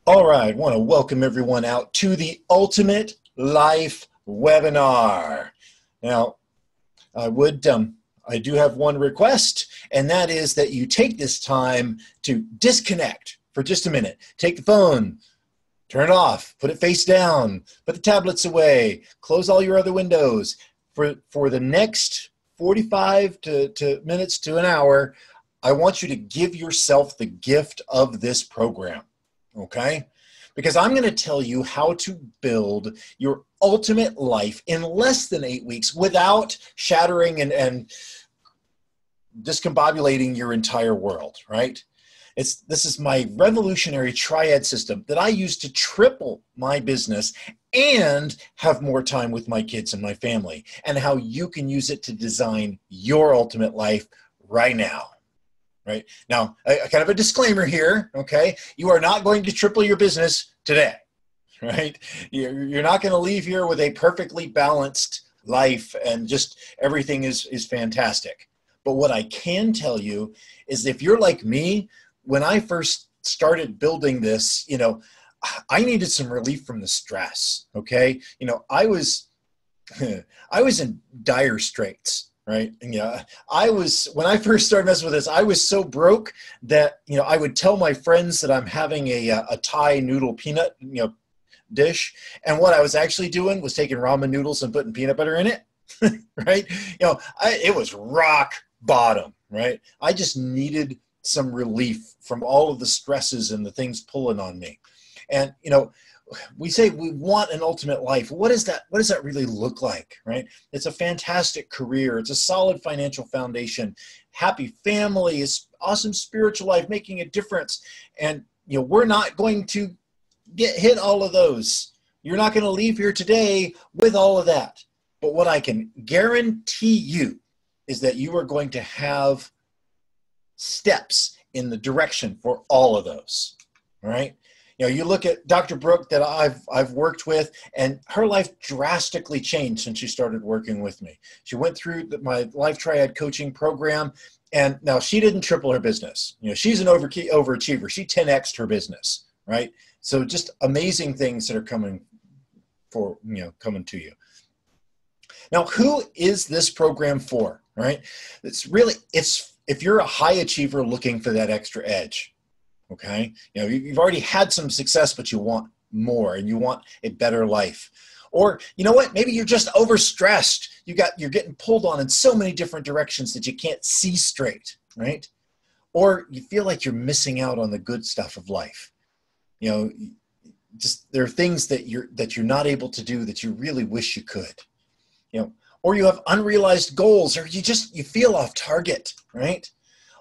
All right, I want to welcome everyone out to the Ultimate Life webinar. Now, I do have one request, and that is that you take this time to disconnect for just a minute. Take the phone, turn it off, put it face down, put the tablets away, close all your other windows. For the next 45 minutes to an hour, I want you to give yourself the gift of this program. Okay? Because I'm going to tell you how to build your ultimate life in less than 8 weeks without shattering and discombobulating your entire world, right? This is my revolutionary triad system that I use to triple my business and have more time with my kids and my family, and how you can use it to design your ultimate life right now. Right now, kind of a disclaimer here, okay? You are not going to triple your business today, right? You're not going to leave here with a perfectly balanced life and just everything is fantastic. But what I can tell you is if you're like me, when I first started building this, I needed some relief from the stress, okay? I was in dire straits. Right. And when I first started messing with this, I was so broke that, I would tell my friends that I'm having a Thai noodle peanut, dish. And what I was actually doing was taking ramen noodles and putting peanut butter in it. Right. It was rock bottom. Right. I just needed some relief from all of the stresses and the things pulling on me. And, we say we want an ultimate life. What does that really look like, right? It's a fantastic career. It's a solid financial foundation, happy family, it's awesome spiritual life, making a difference. And, we're not going to hit all of those. You're not going to leave here today with all of that. But what I can guarantee you is that you are going to have steps in the direction for all of those, all right? You look at Dr. Brooke that I've worked with, and her life drastically changed since she started working with me. She went through my Life Triad coaching program, and now she didn't triple her business. She's an overachiever. She 10x'd her business, right? So just amazing things that are coming to you. Now, who is this program for, right? It's if you're a high achiever looking for that extra edge. Okay, you've already had some success, but you want more and you want a better life. Or maybe you're just overstressed. You're getting pulled on in so many different directions that you can't see straight, right? Or you feel like you're missing out on the good stuff of life. Just there are things that you're not able to do that you really wish you could. Or you have unrealized goals, or you feel off target, right?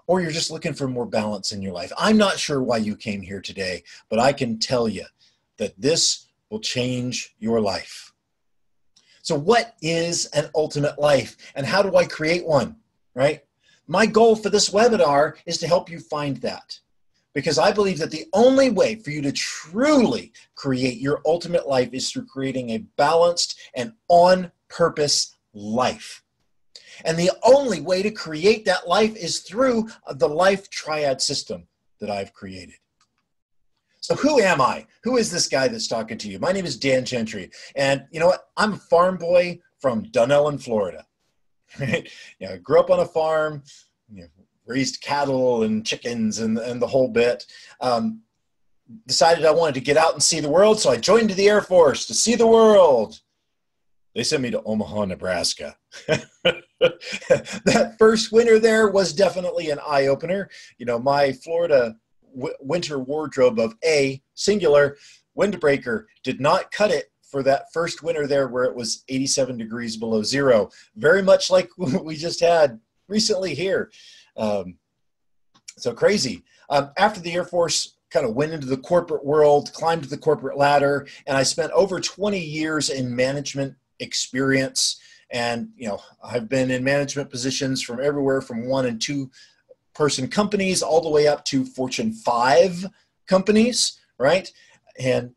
Or you're just looking for more balance in your life. I'm not sure why you came here today, but I can tell you that this will change your life. So what is an ultimate life, and how do I create one, right? My goal for this webinar is to help you find that, because I believe that the only way for you to truly create your ultimate life is through creating a balanced and on-purpose life. And the only way to create that life is through the Life Triad system that I've created. So who am I? Who is this guy that's talking to you? My name is Dan Gentry. And you know what? I'm a farm boy from Dunellen, Florida. Right? I grew up on a farm, raised cattle and chickens and the whole bit. Decided I wanted to get out and see the world, so I joined the Air Force to see the world. They sent me to Omaha, Nebraska. That first winter there was definitely an eye-opener. My Florida winter wardrobe of a singular windbreaker did not cut it for that first winter there where it was 87 degrees below zero. Very much like we just had recently here. So crazy. After the Air Force kind of went into the corporate world, climbed the corporate ladder, and I spent over 20 years in management experience. And, I've been in management positions from everywhere from 1 and 2 person companies all the way up to Fortune 5 companies, right? And,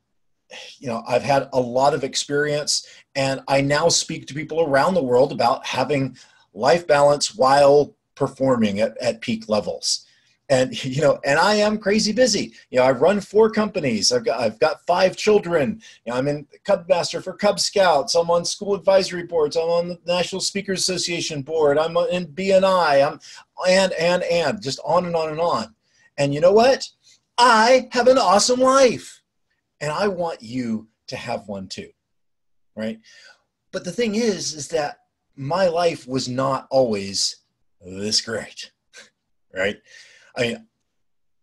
I've had a lot of experience, and I now speak to people around the world about having life balance while performing at peak levels. And, and I am crazy busy. I run 4 companies. I've got 5 children. I'm in Cub Master for Cub Scouts. I'm on school advisory boards. I'm on the National Speakers Association board. I'm in BNI. And just on and on and on. And you know what? I have an awesome life. And I want you to have one too, right? But the thing is that my life was not always this great, right?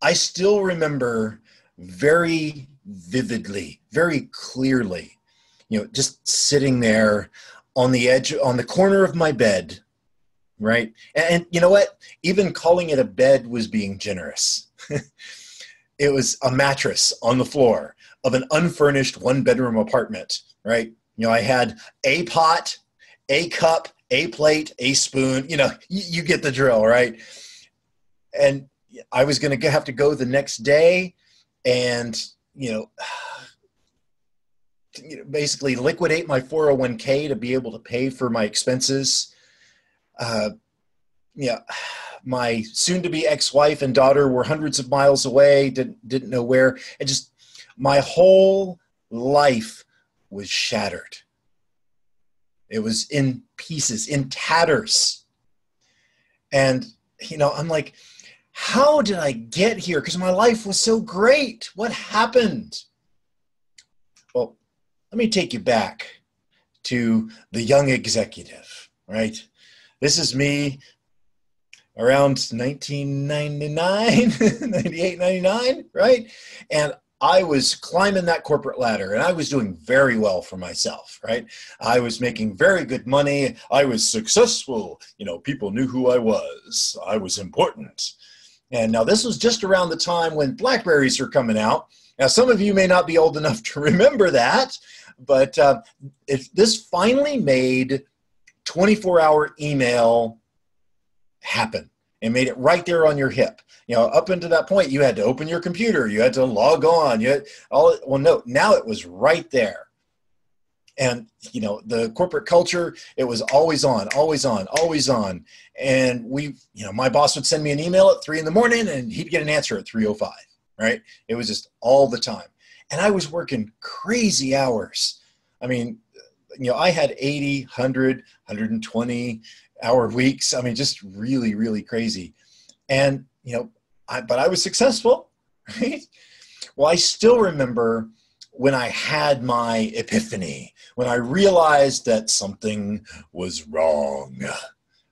I still remember very vividly, very clearly, just sitting there on the edge, on the corner of my bed, right? And you know what? Even calling it a bed was being generous. It was a mattress on the floor of an unfurnished 1-bedroom apartment, right? I had a pot, a cup, a plate, a spoon, you get the drill, right? And I was going to have to go the next day and, basically liquidate my 401k to be able to pay for my expenses. My soon-to-be ex-wife and daughter were hundreds of miles away, didn't know where. And just my whole life was shattered. It was in pieces, in tatters. And, I'm like, how did I get here? Because my life was so great. What happened? Well, let me take you back to the young executive, right? This is me around 1999, 98, 99, right? And I was climbing that corporate ladder and I was doing very well for myself, right? I was making very good money. I was successful. People knew who I was. I was important. And now this was just around the time when BlackBerries were coming out. Now, some of you may not be old enough to remember that, but if this finally made 24-hour email happen and made it right there on your hip. Up until that point, you had to open your computer. You had to log on. Now it was right there. And, the corporate culture, it was always on, always on, always on. And my boss would send me an email at 3 a.m. and he'd get an answer at 3:05, right? It was just all the time. And I was working crazy hours. I mean, I had 80, 100, 120-hour weeks. I mean, just really, really crazy. And, but I was successful, right? Well, I still remember when I had my epiphany, when I realized that something was wrong,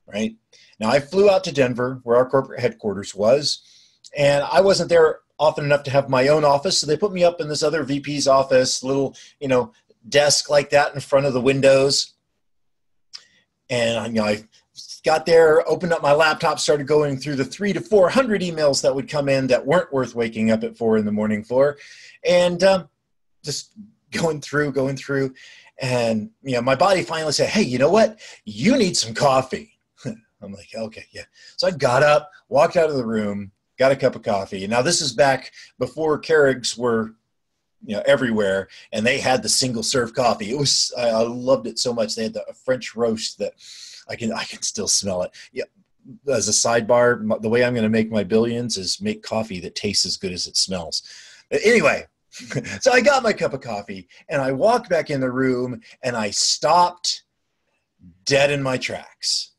right? Now, I flew out to Denver, where our corporate headquarters was, and I wasn't there often enough to have my own office, so they put me up in this other VP's office, little, desk like that in front of the windows. And, I got there, opened up my laptop, started going through the 300 to 400 emails that would come in that weren't worth waking up at 4 a.m. for, and just going through. And, my body finally said, hey, you know what? You need some coffee. I'm like, okay, yeah. So I got up, walked out of the room, got a cup of coffee. And now this is back before Keurigs were, everywhere, and they had the single serve coffee. I loved it so much. They had the French roast that I can still smell it. Yeah. As a sidebar, the way I'm going to make my billions is make coffee that tastes as good as it smells. But anyway, so I got my cup of coffee and I walked back in the room and I stopped dead in my tracks,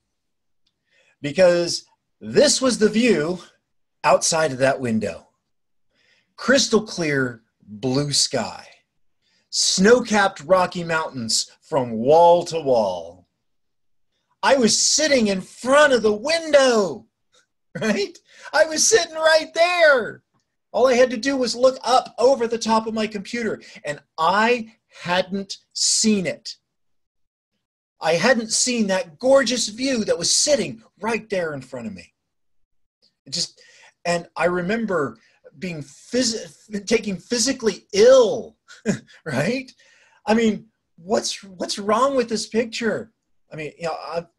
because this was the view outside of that window. Crystal clear blue sky, snow-capped Rocky Mountains from wall to wall. I was sitting in front of the window, right? I was sitting right there. All I had to do was look up over the top of my computer, and I hadn't seen it. I hadn't seen that gorgeous view that was sitting right there in front of me. And I remember being taking physically ill, right? I mean, what's wrong with this picture? I mean,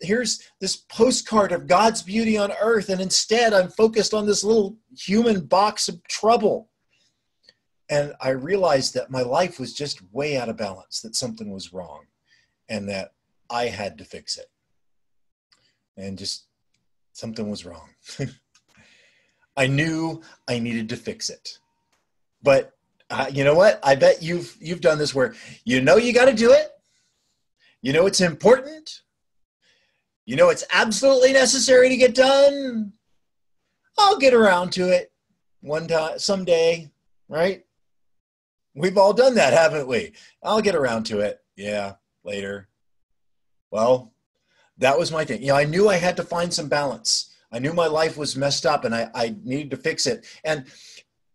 here's this postcard of God's beauty on earth, and instead I'm focused on this little human box of trouble. And I realized that my life was just way out of balance, that something was wrong, and that I had to fix it. And just something was wrong. I knew I needed to fix it. But you know what? I bet you've done this where you know you got to do it. You know it's important. You know it's absolutely necessary to get done. I'll get around to it one time, someday, right? We've all done that, haven't we? I'll get around to it. Yeah, later. Well, that was my thing. You know, I knew I had to find some balance. I knew my life was messed up and I needed to fix it. And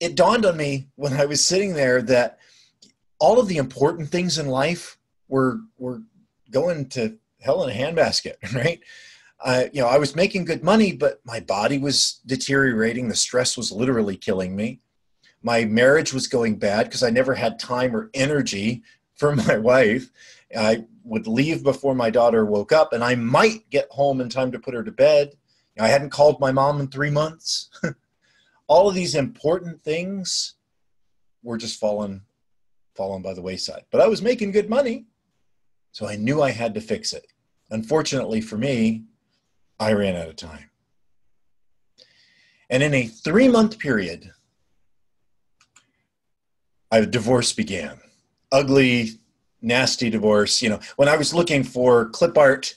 it dawned on me when I was sitting there that all of the important things in life were going to hell in a handbasket, right? You know, I was making good money, but my body was deteriorating. The stress was literally killing me. My marriage was going bad because I never had time or energy for my wife. I would leave before my daughter woke up, and I might get home in time to put her to bed. I hadn't called my mom in 3 months. All of these important things were just fallen by the wayside. But I was making good money, so I knew I had to fix it. Unfortunately for me, I ran out of time. And in a 3-month period, a divorce began. Ugly, nasty divorce. You know, when I was looking for clip art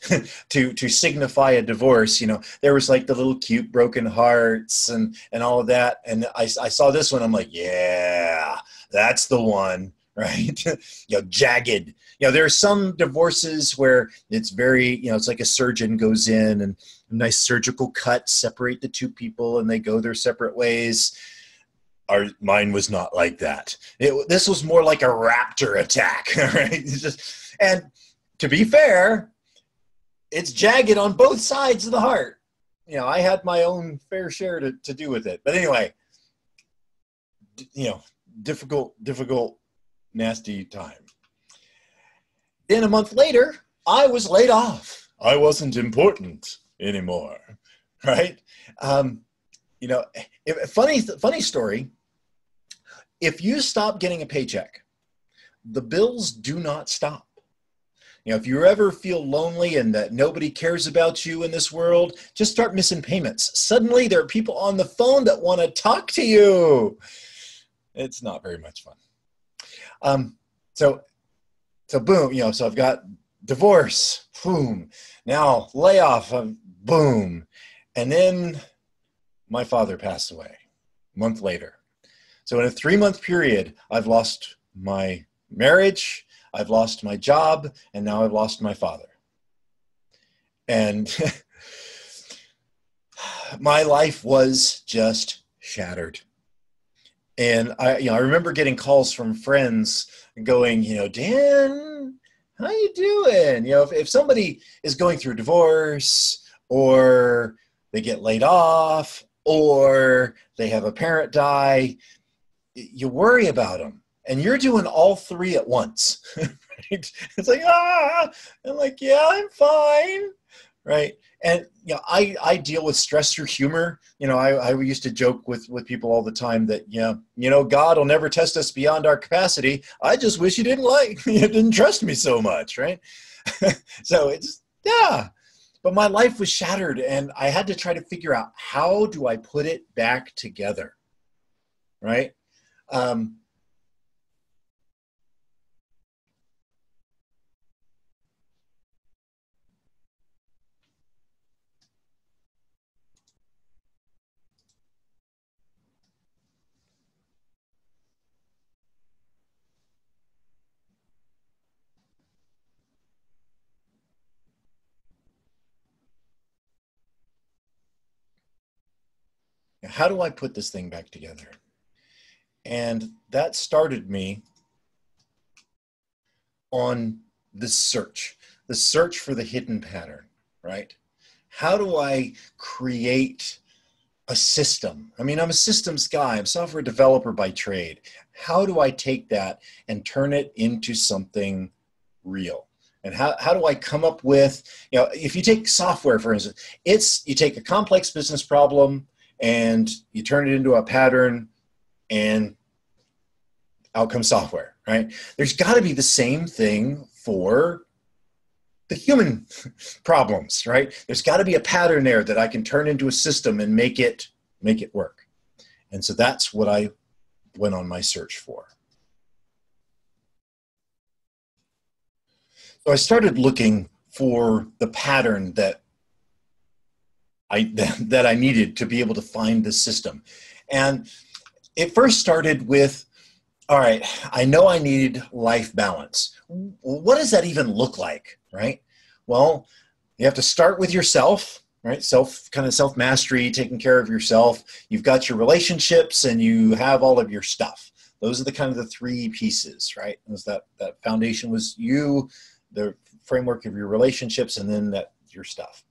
to signify a divorce, you know, there was like the little cute broken hearts and all of that. And I saw this one. I'm like, yeah, that's the one, right? You know, jagged. You know, there are some divorces where it's very, you know, it's like a surgeon goes in and a nice surgical cut separate the two people and they go their separate ways. Mine was not like that. This was more like a raptor attack, right? And to be fair, it's jagged on both sides of the heart. You know, I had my own fair share to do with it. But anyway, you know, difficult, nasty time. Then a month later, I was laid off. I wasn't important anymore, right? You know, funny story. If you stop getting a paycheck, the bills do not stop. You know, if you ever feel lonely and that nobody cares about you in this world, just start missing payments. Suddenly there are people on the phone that want to talk to you. It's not very much fun. So boom, you know, so I've got divorce, boom. Now layoff, boom. And then my father passed away a month later. So in a 3-month period, I've lost my marriage, I've lost my job, and now I've lost my father. And my life was just shattered. And I remember getting calls from friends going, you know, Dan, how you doing? You know, if somebody is going through a divorce or they get laid off or they have a parent die, you worry about them. And you're doing all three at once, right? It's like, I'm like, yeah, I'm fine, right? And, you know, I deal with stress through humor. You know, I used to joke with people all the time that, you know, God will never test us beyond our capacity. I just wish you didn't trust me so much, right? So it's, yeah. But my life was shattered and I had to try to figure out, how do I put it back together, right? How do I put this thing back together? And that started me on the search for the hidden pattern, right? How do I create a system? I mean, I'm a systems guy. I'm a software developer by trade. How do I take that and turn it into something real? And how do I come up with, you know, if you take software, for instance, you take a complex business problem and you turn it into a pattern and out comes software, right? There's got to be the same thing for the human problems, right? There's got to be a pattern there that I can turn into a system and make it work. And so that's what I went on my search for. So I started looking for the pattern that I needed to be able to find the system. And it first started with, all right, I know I need life balance. What does that even look like, right? Well, you have to start with yourself, right? Self-mastery, taking care of yourself. You've got your relationships and you have all of your stuff. Those are the kind of the three pieces, right? That foundation was you, the framework of your relationships, and then your stuff.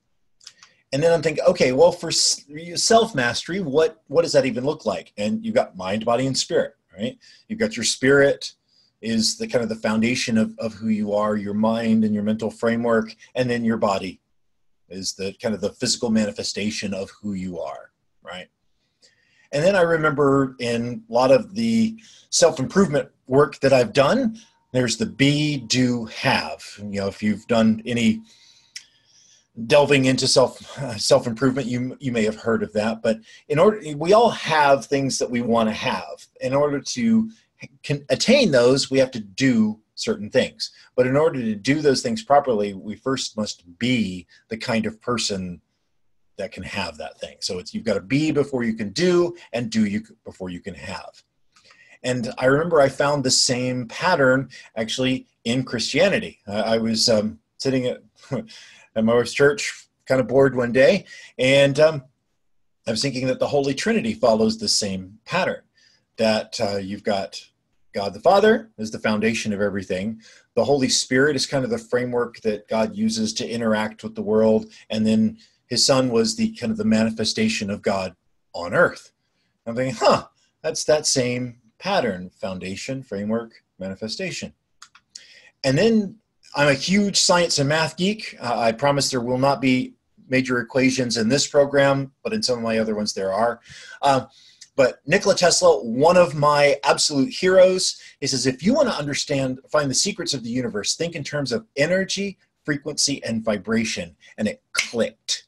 And then I'm thinking, okay, well, for self-mastery, what does that even look like? And you've got mind, body, and spirit, right? You've got your spirit is the kind of the foundation of who you are, your mind and your mental framework, and then your body is the kind of the physical manifestation of who you are, right? And then I remember in a lot of the self-improvement work that I've done, there's the be, do, have. You know, if you've done any delving into self-improvement, you may have heard of that. But we all have things that we want to have. In order to attain those, we have to do certain things. But in order to do those things properly, we first must be the kind of person that can have that thing. So you've got to be before you can do, and do before you can have. And I remember I found the same pattern actually in Christianity. I was sitting at my wife's church, kind of bored one day, and I was thinking that the Holy Trinity follows the same pattern, that you've got God the Father is the foundation of everything. The Holy Spirit is kind of the framework that God uses to interact with the world, and then his Son was the kind of the manifestation of God on earth. I'm thinking, that's that same pattern: foundation, framework, manifestation. And then I'm a huge science and math geek. I promise there will not be major equations in this program, but in some of my other ones there are. But Nikola Tesla, one of my absolute heroes, he says, if you want to find the secrets of the universe, think in terms of energy, frequency, and vibration. And it clicked.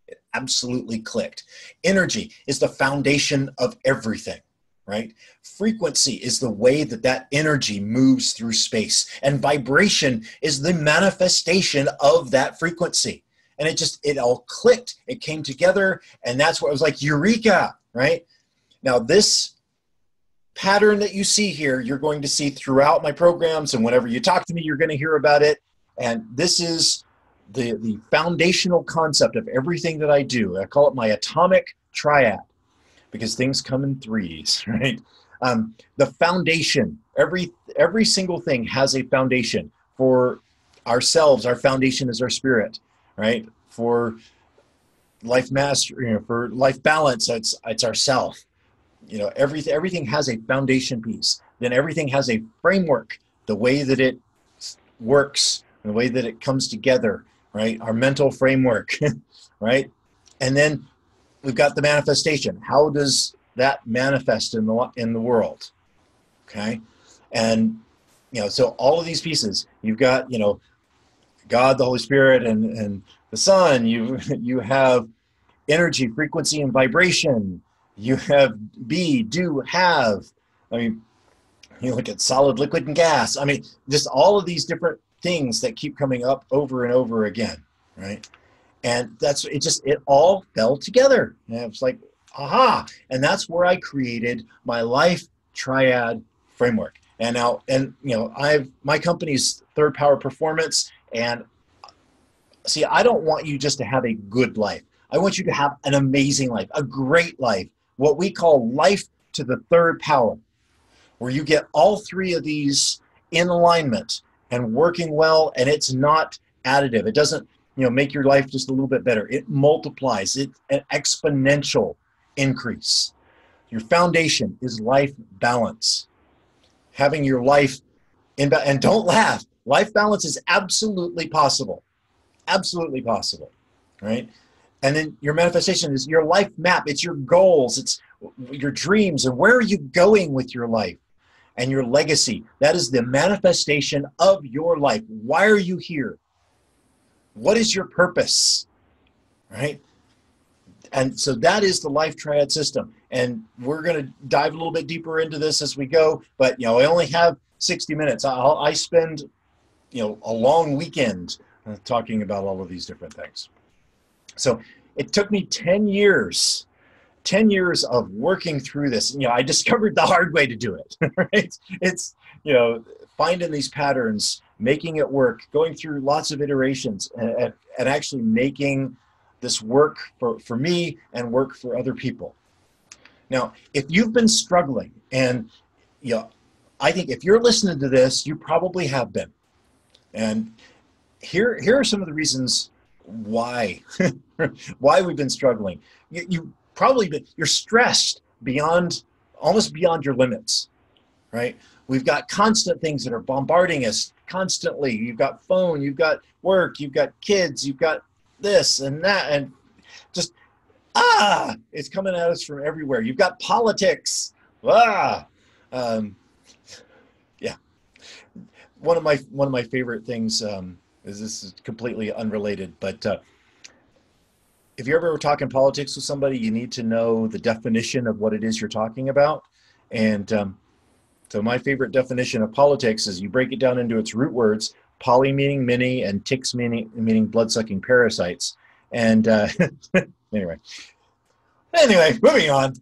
It absolutely clicked. Energy is the foundation of everything. Right? Frequency is the way that energy moves through space, and vibration is the manifestation of that frequency. And it all clicked. It came together, and that's what it was like, eureka, right? Now, this pattern that you see here, you're going to see throughout my programs, and whenever you talk to me, you're going to hear about it. And this is the foundational concept of everything that I do. I call it my Atomic Triad, because things come in threes, right? The foundation, every single thing has a foundation. For ourselves, our foundation is our spirit, right? For life mastery, for life balance, it's ourself. You know, everything has a foundation piece. Then everything has a framework, the way that it works, the way that it comes together, right? Our mental framework, right? And then we've got the manifestation. How does that manifest in the world? Okay, and so all of these pieces, you've got God, the Holy Spirit, and the Son. You have energy, frequency, and vibration. You have be, do, have. I mean, you look at solid, liquid, and gas. I mean, just all of these different things that keep coming up over and over again, right? And it all fell together. And it was like, aha. And that's where I created my life triad framework. And now, my company's Third Power Performance. And see, I don't want you just to have a good life. I want you to have an amazing life, a great life, what we call life to the third power, where you get all three of these in alignment and working well. And it's not additive. It doesn't make your life just a little bit better. It multiplies. It's an exponential increase. Your foundation is life balance. Having your life and don't laugh. Life balance is absolutely possible. Absolutely possible, right? And then your manifestation is your life map. It's your goals. It's your dreams. And where are you going with your life? And your legacy. That is the manifestation of your life. Why are you here? What is your purpose, right? And so that is the life triad system. And we're going to dive a little bit deeper into this as we go. But, you know, I only have 60 minutes. I spend, you know, a long weekend talking about all of these different things. So it took me 10 years of working through this. You know, I discovered the hard way to do it, right? It's, you know, finding these patterns, making it work, going through lots of iterations, and actually making this work for me and work for other people. Now, if you've been struggling, and, you know, I think if you're listening to this, you probably have been. And here are some of the reasons why we've been struggling. You're stressed almost beyond your limits, right? We've got constant things that are bombarding us constantly. You've got phone, you've got work, you've got kids, you've got this and that, and just, it's coming at us from everywhere. You've got politics. Yeah. One of my favorite things is, this is completely unrelated, but if you're ever talking politics with somebody, you need to know the definition of what it is you're talking about. And so my favorite definition of politics is you break it down into its root words: poly meaning many, and ticks meaning blood-sucking parasites. And anyway, moving on.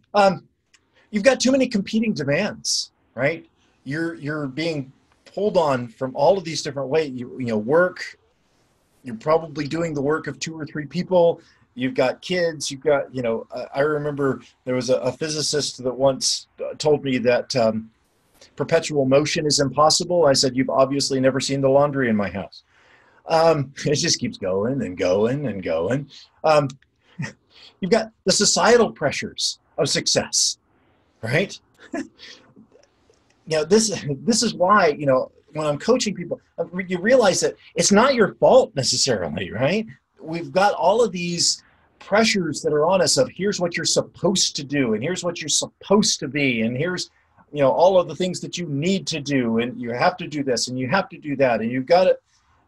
You've got too many competing demands, right? You're being pulled on from all of these different ways. You know, work. You're probably doing the work of 2 or 3 people. You've got kids. You've got, you know, I remember there was a physicist that once told me that perpetual motion is impossible. I said, you've obviously never seen the laundry in my house. It just keeps going and going and going. You've got the societal pressures of success, right? You know, this is why, you know, when I'm coaching people, you realize that it's not your fault necessarily, right? We've got all of these pressures that are on us of, here's what you're supposed to do, and here's what you're supposed to be, and here's, you know, all of the things that you need to do, and you have to do this, and you have to do that, and you've got to,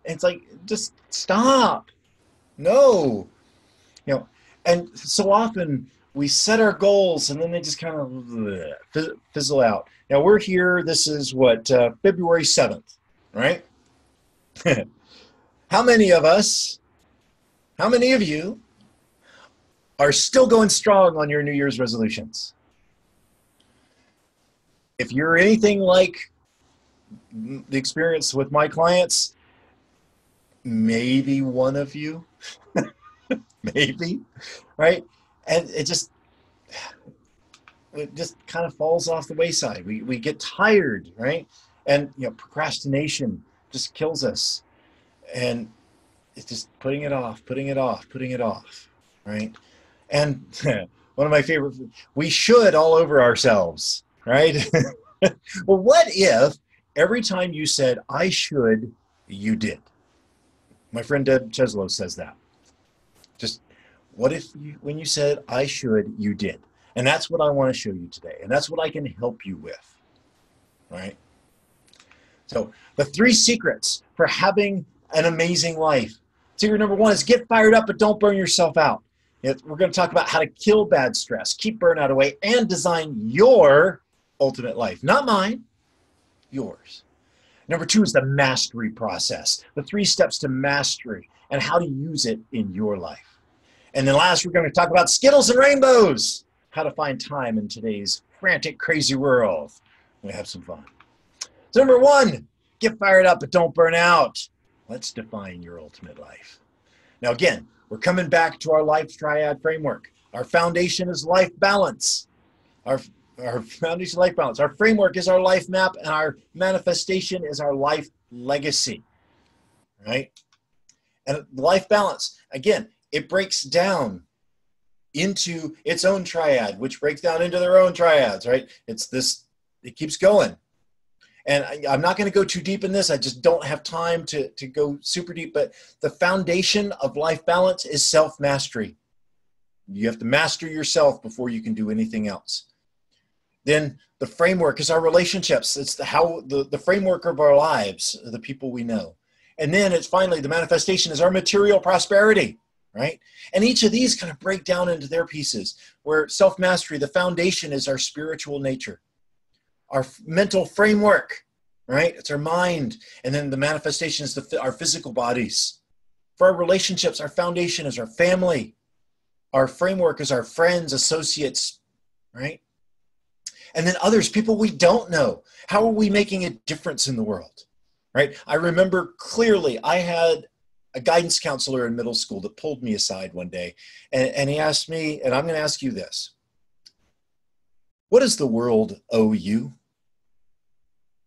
it's like, just stop. No. You know, and so often we set our goals and then they just kind of fizzle out. Now we're here, this is what, February 7th, right? How many of you are still going strong on your New Year's resolutions? If you're anything like the experience with my clients, maybe one of you, maybe, right? And it just kind of falls off the wayside. We get tired, right? And, you know, procrastination just kills us. And it's just putting it off, right? And one of my favorite, we should all over ourselves, right? Well, what if every time you said, I should, you did? My friend Deb Cheslow says that. Just, what if when you said, I should, you did? And that's what I want to show you today. And that's what I can help you with, right? So the 3 secrets for having an amazing life. Secret number 1 is get fired up, but don't burn yourself out. We're going to talk about how to kill bad stress, keep burnout away, and design your ultimate life. Not mine, yours. Number 2 is the mastery process, the 3 steps to mastery and how to use it in your life. And then last, we're going to talk about Skittles and rainbows, how to find time in today's frantic, crazy world. We have some fun. So number 1, get fired up, but don't burn out. Let's define your ultimate life. Now, again, we're coming back to our life triad framework. Our foundation is life balance. Our foundation, life balance. Our framework is our life map, and our manifestation is our life legacy, right? And life balance, again, it breaks down into its own triad, which breaks down into their own triads, right? It's this, it keeps going. And I'm not going to go too deep in this. I just don't have time to go super deep. But the foundation of life balance is self-mastery. You have to master yourself before you can do anything else. Then the framework is our relationships. It's the framework of our lives, the people we know. And then it's finally the manifestation is our material prosperity. right? And each of these kind of break down into their pieces, where self-mastery, the foundation, is our spiritual nature, our mental framework, right? It's our mind. And then the manifestation is our physical bodies. For our relationships, our foundation is our family. Our framework is our friends, associates, right? And then others, people we don't know. How are we making a difference in the world, right? I remember clearly I had a guidance counselor in middle school that pulled me aside one day, and he asked me, and I'm going to ask you this: what does the world owe you?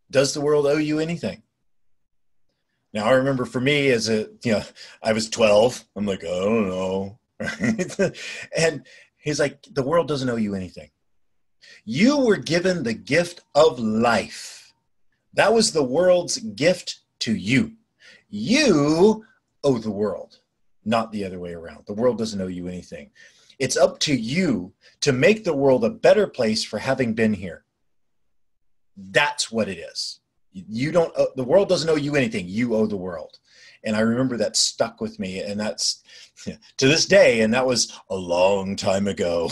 Does the world owe you anything? Now, I remember for me I was 12. I'm like, I don't know. And he's like, the world doesn't owe you anything. You were given the gift of life. That was the world's gift to you. You owe the world, not the other way around. The world doesn't owe you anything. It's up to you to make the world a better place for having been here. That's what it is. The world doesn't owe you anything. You owe the world. And I remember that stuck with me, and that's to this day, and that was a long time ago.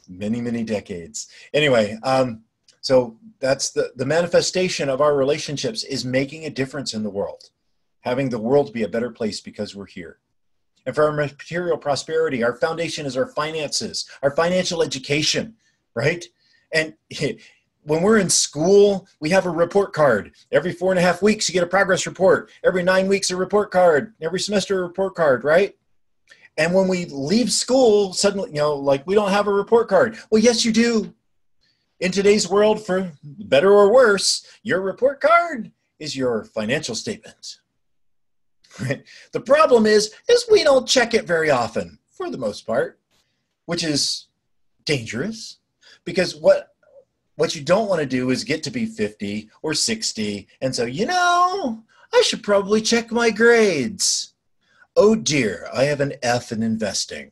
Many, many decades. Anyway, so that's the manifestation of our relationships, is making a difference in the world, having the world be a better place because we're here. And for our material prosperity, our foundation is our finances, our financial education, right? And when we're in school, we have a report card. Every 4.5 weeks, you get a progress report. Every 9 weeks, a report card. Every semester, a report card, right? And when we leave school, suddenly, like, we don't have a report card. Well, yes, you do. In today's world, for better or worse, your report card is your financial statement. Right? The problem is we don't check it very often, for the most part, which is dangerous, because what you don't want to do is get to be 50 or 60 and so, I should probably check my grades. Oh dear, I have an F in investing.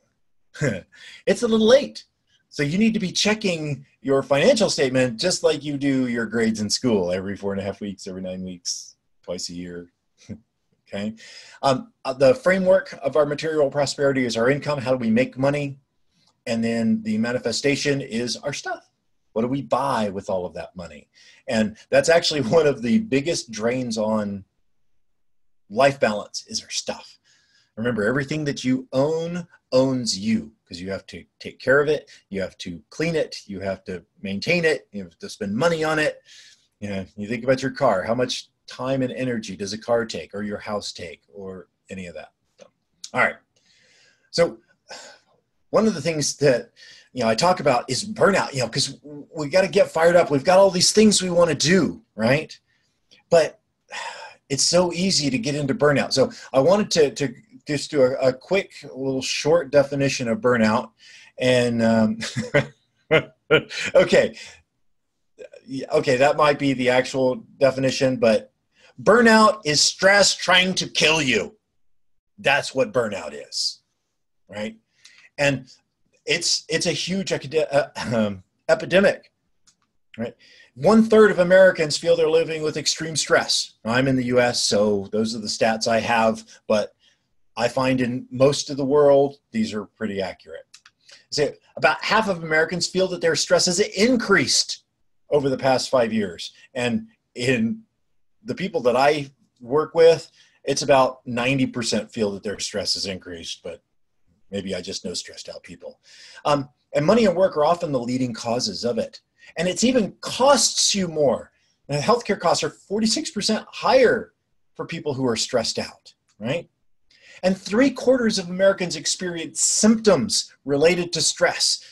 It's a little late. So you need to be checking your financial statement just like you do your grades in school, every 4.5 weeks, every 9 weeks, twice a year. Okay. The framework of our material prosperity is our income. How do we make money? And then the manifestation is our stuff. What do we buy with all of that money? And that's actually one of the biggest drains on life balance, is our stuff. Remember, everything that you own owns you, because you have to take care of it. You have to clean it. You have to maintain it. You have to spend money on it. You think about your car. How much time and energy does a car take, or your house take, or any of that? So, all right. So one of the things that I talk about is burnout, because we got to get fired up. We've got all these things we want to do, right? But it's so easy to get into burnout. So I wanted to just do a quick little short definition of burnout. And okay, that might be the actual definition, but burnout is stress trying to kill you. That's what burnout is, right? And it's a huge epidemic, right? 1/3 of Americans feel they're living with extreme stress. I'm in the US, so those are the stats I have, but I find in most of the world, these are pretty accurate. So about half of Americans feel that their stress has increased over the past 5 years. And in the people that I work with, it's about 90% feel that their stress has increased, but maybe I just know stressed out people. And money and work are often the leading causes of it. And it's even costs you more. Now, healthcare costs are 46% higher for people who are stressed out, right? And 3/4 of Americans experience symptoms related to stress,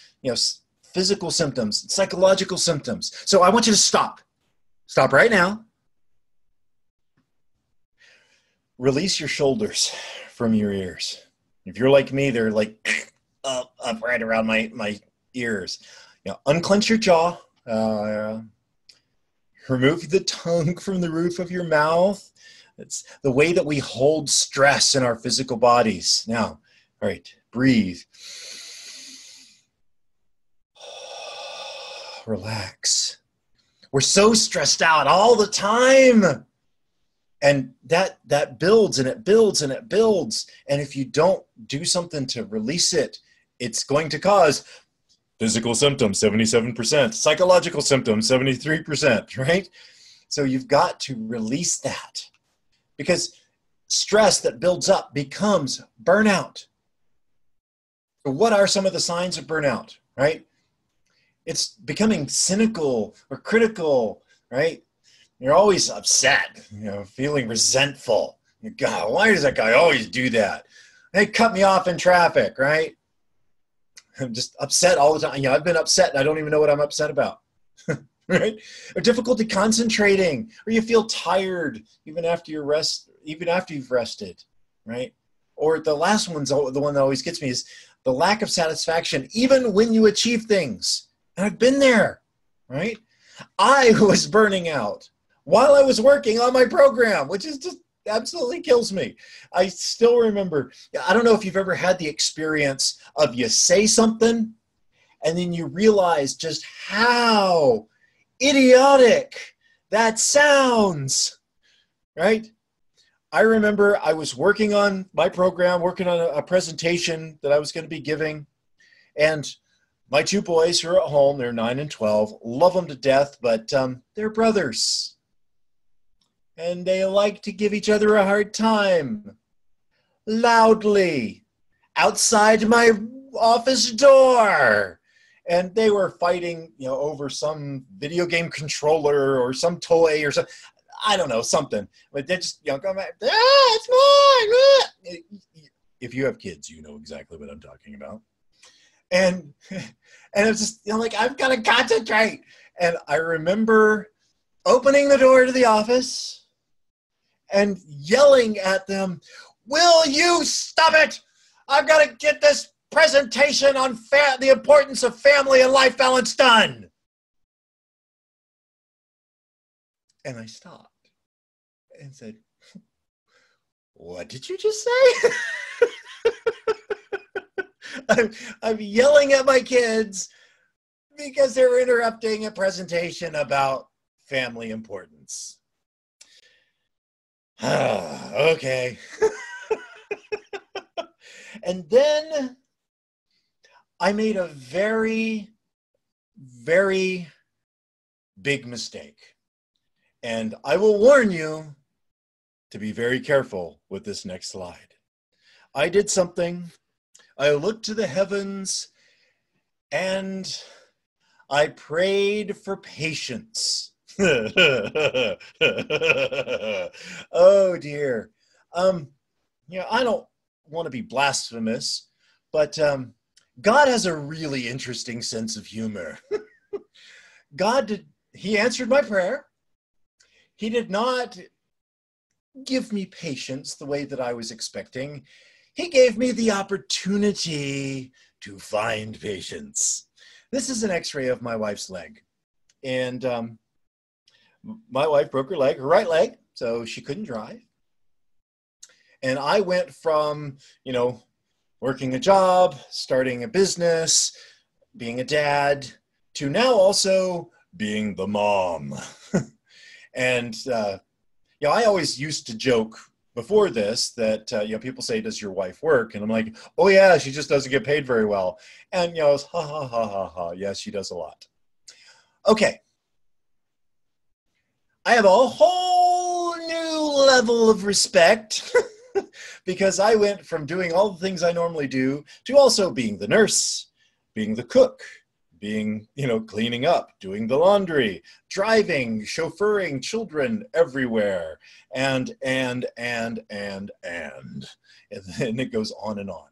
physical symptoms, psychological symptoms. So I want you to stop. Stop right now. Release your shoulders from your ears. If you're like me, they're like up right around my ears. Unclench your jaw. Remove the tongue from the roof of your mouth. It's the way that we hold stress in our physical bodies. Now, all right, breathe. Relax. We're so stressed out all the time. And that builds and it builds and it builds. And if you don't do something to release it, it's going to cause physical symptoms, 77%, psychological symptoms, 73%, right? So you've got to release that, because stress that builds up becomes burnout. So what are some of the signs of burnout, right? It's becoming cynical or critical, right? You're always upset, feeling resentful. God, why does that guy always do that? They cut me off in traffic, right? I'm just upset all the time. I've been upset and I don't even know what I'm upset about, right? Or difficulty concentrating, or you feel tired even after you've rested, right? Or the last one's the one that always gets me, is the lack of satisfaction, even when you achieve things. And I've been there, right? I was burning out while I was working on my program, which is just absolutely kills me. I still remember, I don't know if you've ever had the experience of you say something and then you realize just how idiotic that sounds, right? I remember I was working on my program, working on a presentation that I was going to be giving, and my two boys who are at home, they're 9 and 12, love them to death, but they're brothers. And they like to give each other a hard time. Loudly. Outside my office door. And they were fighting, over some video game controller or some toy or something. I don't know, something. But they just, come back, it's mine. If you have kids, you know exactly what I'm talking about. And it's just, I've got to concentrate. And I remember opening the door to the office and yelling at them, will you stop it? I've got to get this presentation on the importance of family and life balance done. And I stopped and said, what did you just say? I'm yelling at my kids because they're interrupting a presentation about family importance. Okay. And then I made a very, very big mistake. And I will warn you to be very careful with this next slide. I did something. I looked to the heavens and I prayed for patience. Oh dear. I don't want to be blasphemous, but God has a really interesting sense of humor. He answered my prayer. He did not give me patience the way that I was expecting. He gave me the opportunity to find patience. This is an x-ray of my wife's leg. And my wife broke her right leg, so she couldn't drive. And I went from, working a job, starting a business, being a dad, to now also being the mom. And, I always used to joke before this that, people say, does your wife work? And I'm like, oh yeah, she just doesn't get paid very well. And, it's ha, ha, ha, ha, ha. Yes, she does a lot. Okay. I have a whole new level of respect because I went from doing all the things I normally do to also being the nurse, being the cook, being, cleaning up, doing the laundry, driving, chauffeuring children everywhere, and then it goes on and on.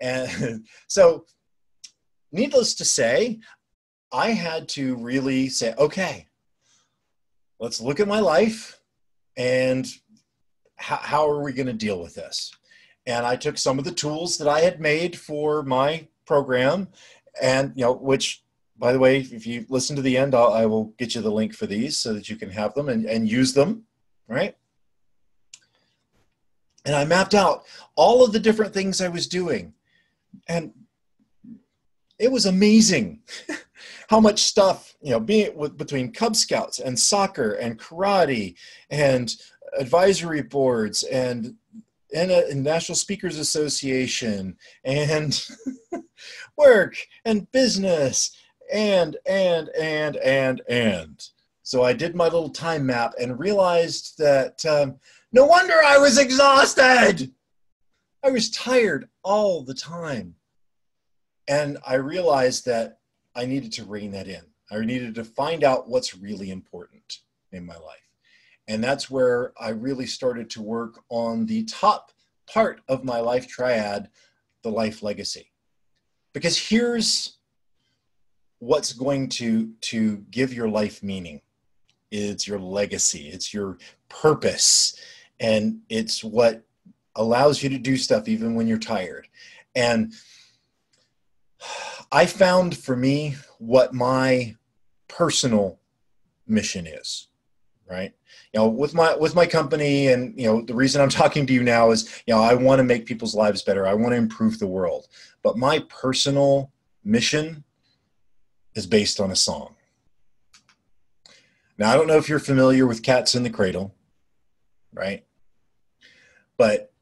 And so, needless to say, I had to really say, okay, let's look at my life and how are we going to deal with this? And I took some of the tools that I had made for my program and, which, by the way, if you listen to the end, I will get you the link for these so that you can have them and use them, right? And I mapped out all of the different things I was doing. And it was amazing how much stuff, between Cub Scouts and soccer and karate and advisory boards and a National Speakers Association and work and business and. So I did my little time map and realized that no wonder I was exhausted. I was tired all the time. And I realized that I needed to rein that in. I needed to find out what's really important in my life. And that's where I really started to work on the top part of my life triad, the life legacy. Because here's what's going to give your life meaning. It's your legacy. It's your purpose. And it's what allows you to do stuff even when you're tired. And I found for me what my personal mission is, right? You know, with my company, and you know, the reason I'm talking to you now is, you know, I want to make people's lives better. I want to improve the world. But my personal mission is based on a song. Now, I don't know if you're familiar with Cats in the Cradle, right? But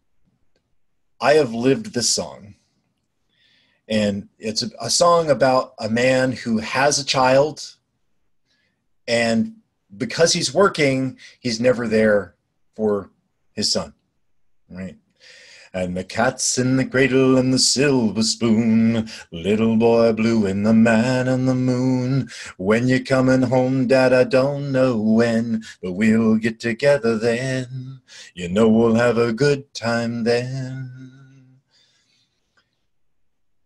I have lived this song. And it's a song about a man who has a child, and because he's working, he's never there for his son, right? And the cat's in the cradle and the silver spoon, little boy blue and the man on the moon. When you're coming home, Dad, I don't know when, but we'll get together then. You know we'll have a good time then.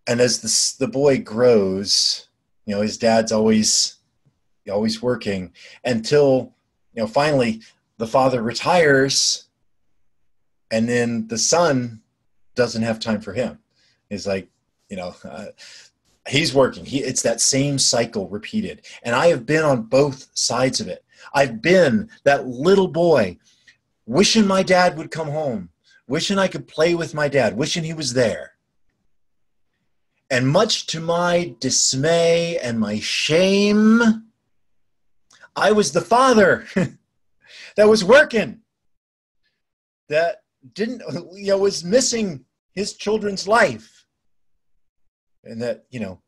And as the boy grows, you know, his dad's always working until, you know, finally the father retires, and then the son doesn't have time for him. He's like, you know, he's working. It's that same cycle repeated. And I have been on both sides of it. I've been that little boy wishing my dad would come home, wishing I could play with my dad, wishing he was there. And much to my dismay and my shame, I was the father that was working, that didn't, you know, was missing his children's life. And that, you know,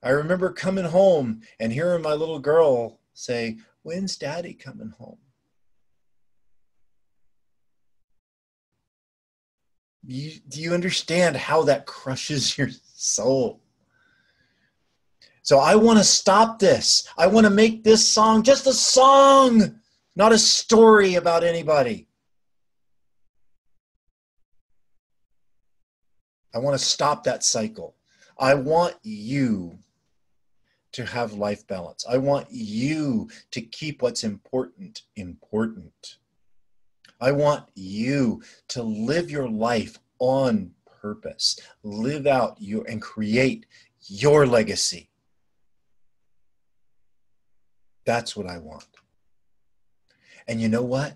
I remember coming home and hearing my little girl say, "When's Daddy coming home?" Do you understand how that crushes your soul? So I want to stop this. I want to make this song just a song, not a story about anybody. I want to stop that cycle. I want you to have life balance. I want you to keep what's important, important. I want you to live your life on purpose, live out your and create your legacy. That's what I want. And you know what?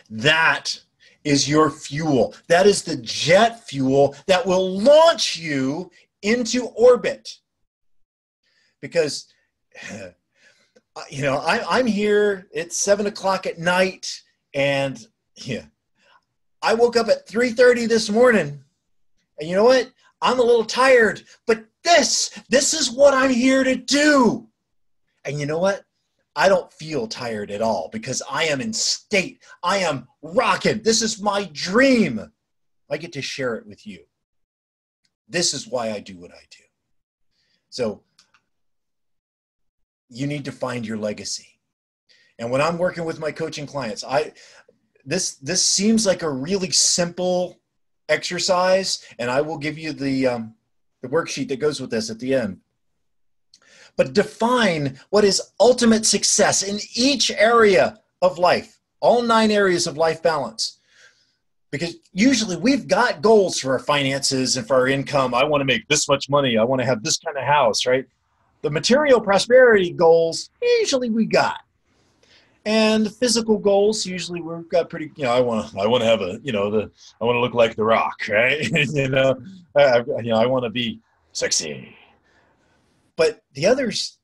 That is your fuel. That is the jet fuel that will launch you into orbit. Because, you know, I'm here, it's 7 o'clock at night, and yeah, I woke up at 3:30 this morning, and you know what? I'm a little tired, but this is what I'm here to do. And you know what? I don't feel tired at all because I am in state. I am rocking. This is my dream. I get to share it with you. This is why I do what I do. So you need to find your legacy. And when I'm working with my coaching clients, this seems like a really simple exercise, and I will give you the worksheet that goes with this at the end. But define what is ultimate success in each area of life, all 9 areas of life balance. Because usually we've got goals for our finances and for our income. I want to make this much money. I want to have this kind of house, right? The material prosperity goals, usually we got. And the physical goals, usually we've got pretty, you know, I want to have a, you know, I want to look like The Rock, right? you know, I want to be sexy. But the others,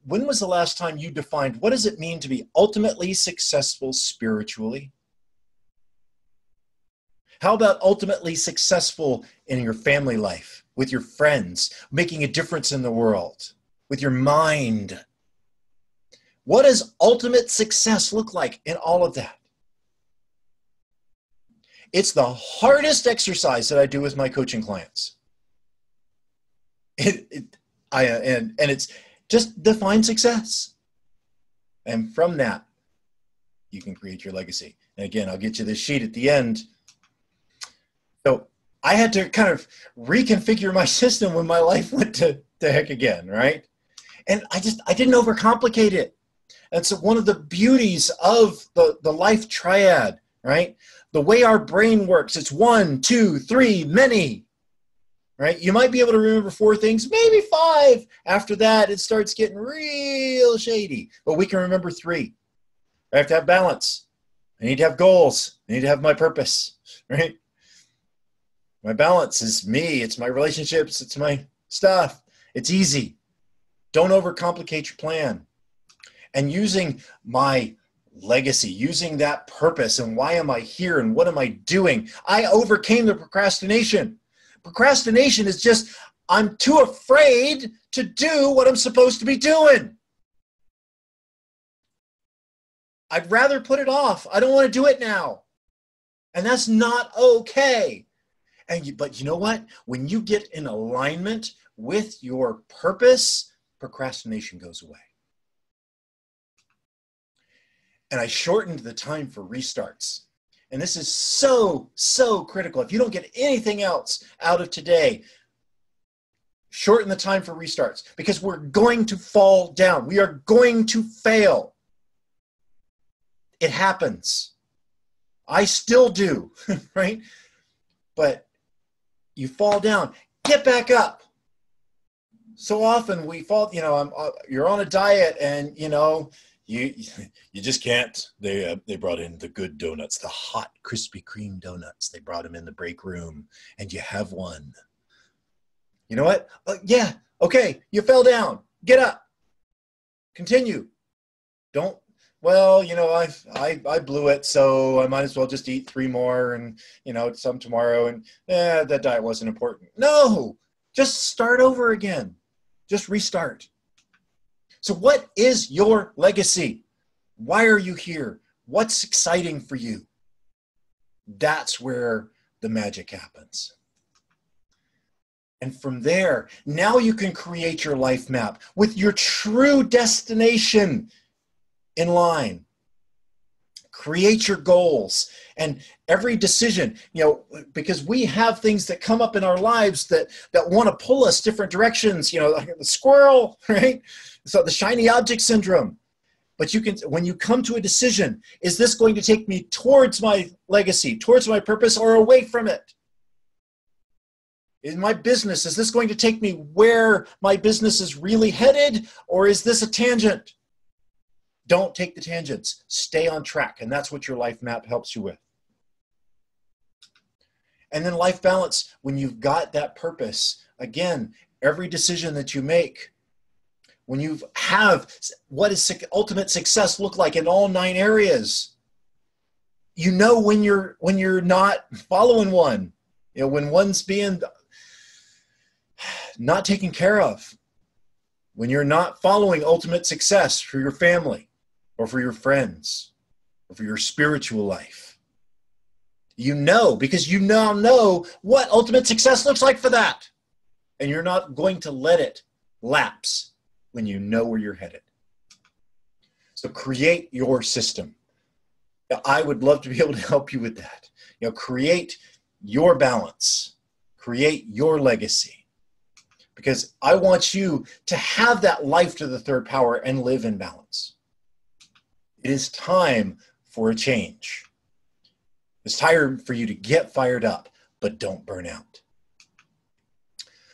when was the last time you defined what does it mean to be ultimately successful spiritually? How about ultimately successful in your family life, with your friends, making a difference in the world, with your mind? What does ultimate success look like in all of that? It's the hardest exercise that I do with my coaching clients. And it's just define success. And from that, you can create your legacy. And again, I'll get you this sheet at the end. So I had to kind of reconfigure my system when my life went to heck again, right? And I didn't overcomplicate it. And so one of the beauties of the life triad, right? The way our brain works, it's 1, 2, 3, many, right? You might be able to remember 4 things, maybe 5. After that, it starts getting real shady. But we can remember 3. I have to have balance. I need to have goals. I need to have my purpose, right? My balance is me. It's my relationships. It's my stuff. It's easy. Don't overcomplicate your plan. And using my legacy, using that purpose and why am I here and what am I doing? I overcame the procrastination. Procrastination is just, I'm too afraid to do what I'm supposed to be doing. I'd rather put it off. I don't want to do it now. And that's not okay. But you know what? When you get in alignment with your purpose, procrastination goes away. And I shortened the time for restarts. And this is so, so critical. If you don't get anything else out of today, shorten the time for restarts because we're going to fall down. We are going to fail. It happens. I still do, right? But you fall down, get back up. So often we fall, you're on a diet and, you just can't. They brought in the good donuts, the hot Krispy Kreme donuts. They brought them in the break room, and you have one. You know what? Yeah, okay, you fell down. Get up. Continue. Don't. Well, I blew it, so I might as well just eat 3 more, and some tomorrow, and that diet wasn't important. No, just start over again. Just restart. So what is your legacy? Why are you here? What's exciting for you? That's where the magic happens. And from there, now you can create your life map with your true destination in line. Create your goals and every decision, because we have things that come up in our lives that want to pull us different directions, like the squirrel, right? So the shiny object syndrome. But when you come to a decision, is this going to take me towards my legacy, towards my purpose, or away from it? In my business, is this going to take me where my business is really headed, or is this a tangent? Don't take the tangents. Stay on track, and that's what your life map helps you with. And then life balance, when you've got that purpose, again, every decision that you make, when you have what does ultimate success look like in all 9 areas, when you're not following one, when one's being not taken care of, when you're not following ultimate success for your family or for your friends or for your spiritual life. Because you now know what ultimate success looks like for that. And you're not going to let it lapse when you know where you're headed. So create your system. I would love to be able to help you with that. Create your balance. Create your legacy. Because I want you to have that life to the 3rd power and live in balance. It is time for a change. It's time for you to get fired up, but don't burn out.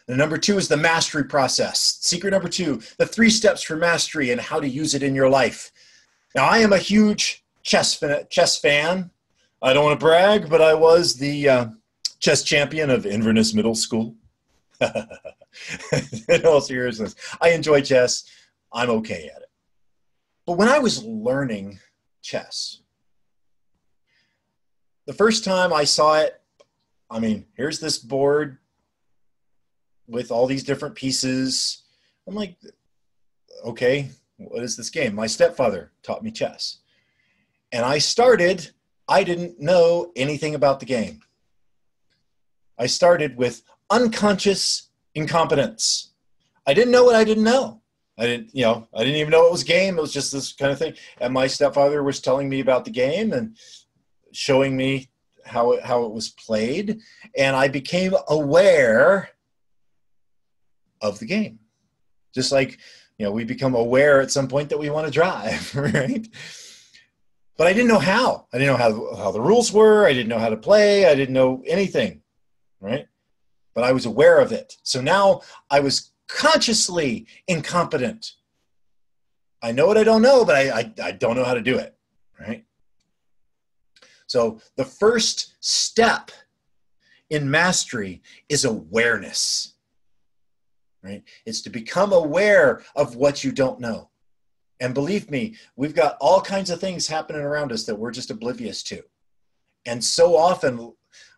The number 2 is the mastery process. Secret number 2, the 3 steps for mastery and how to use it in your life. Now, I am a huge chess fan. I don't want to brag, but I was the chess champion of Inverness Middle School. In all seriousness, I enjoy chess. I'm okay at it. But when I was learning chess, the first time I saw it, I mean, here's this board with all these different pieces. I'm like, okay, what is this game? My stepfather taught me chess. And I didn't know anything about the game. I started with unconscious incompetence. I didn't know what I didn't know. I didn't even know it was a game. It was just this kind of thing. And my stepfather was telling me about the game and showing me how it was played. And I became aware of the game. Just like, we become aware at some point that we want to drive, right? But I didn't know how. I didn't know how the rules were. I didn't know how to play. I didn't know anything, right? But I was aware of it. So now I was consciously incompetent. I know what I don't know, but I don't know how to do it, right? So the first step in mastery is awareness, right? It's to become aware of what you don't know. And believe me, we've got all kinds of things happening around us that we're just oblivious to. And so often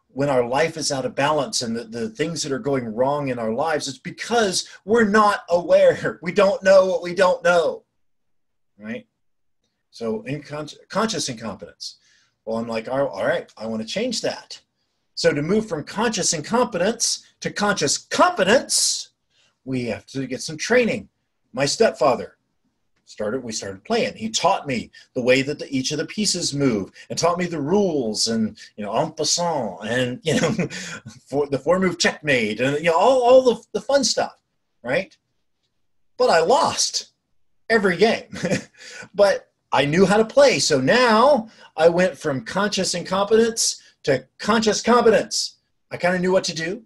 when our life is out of balance and the things that are going wrong in our lives, it's because we're not aware. We don't know what we don't know, right? So conscious incompetence. Well, I'm like, all right, I want to change that. So to move from conscious incompetence to conscious competence, we have to get some training. My stepfather, we started playing. He taught me the way that each of the pieces move and taught me the rules and, en passant and, for the 4-move checkmate and, all the fun stuff, right? But I lost every game. But I knew how to play. So now I went from conscious incompetence to conscious competence. I kind of knew what to do,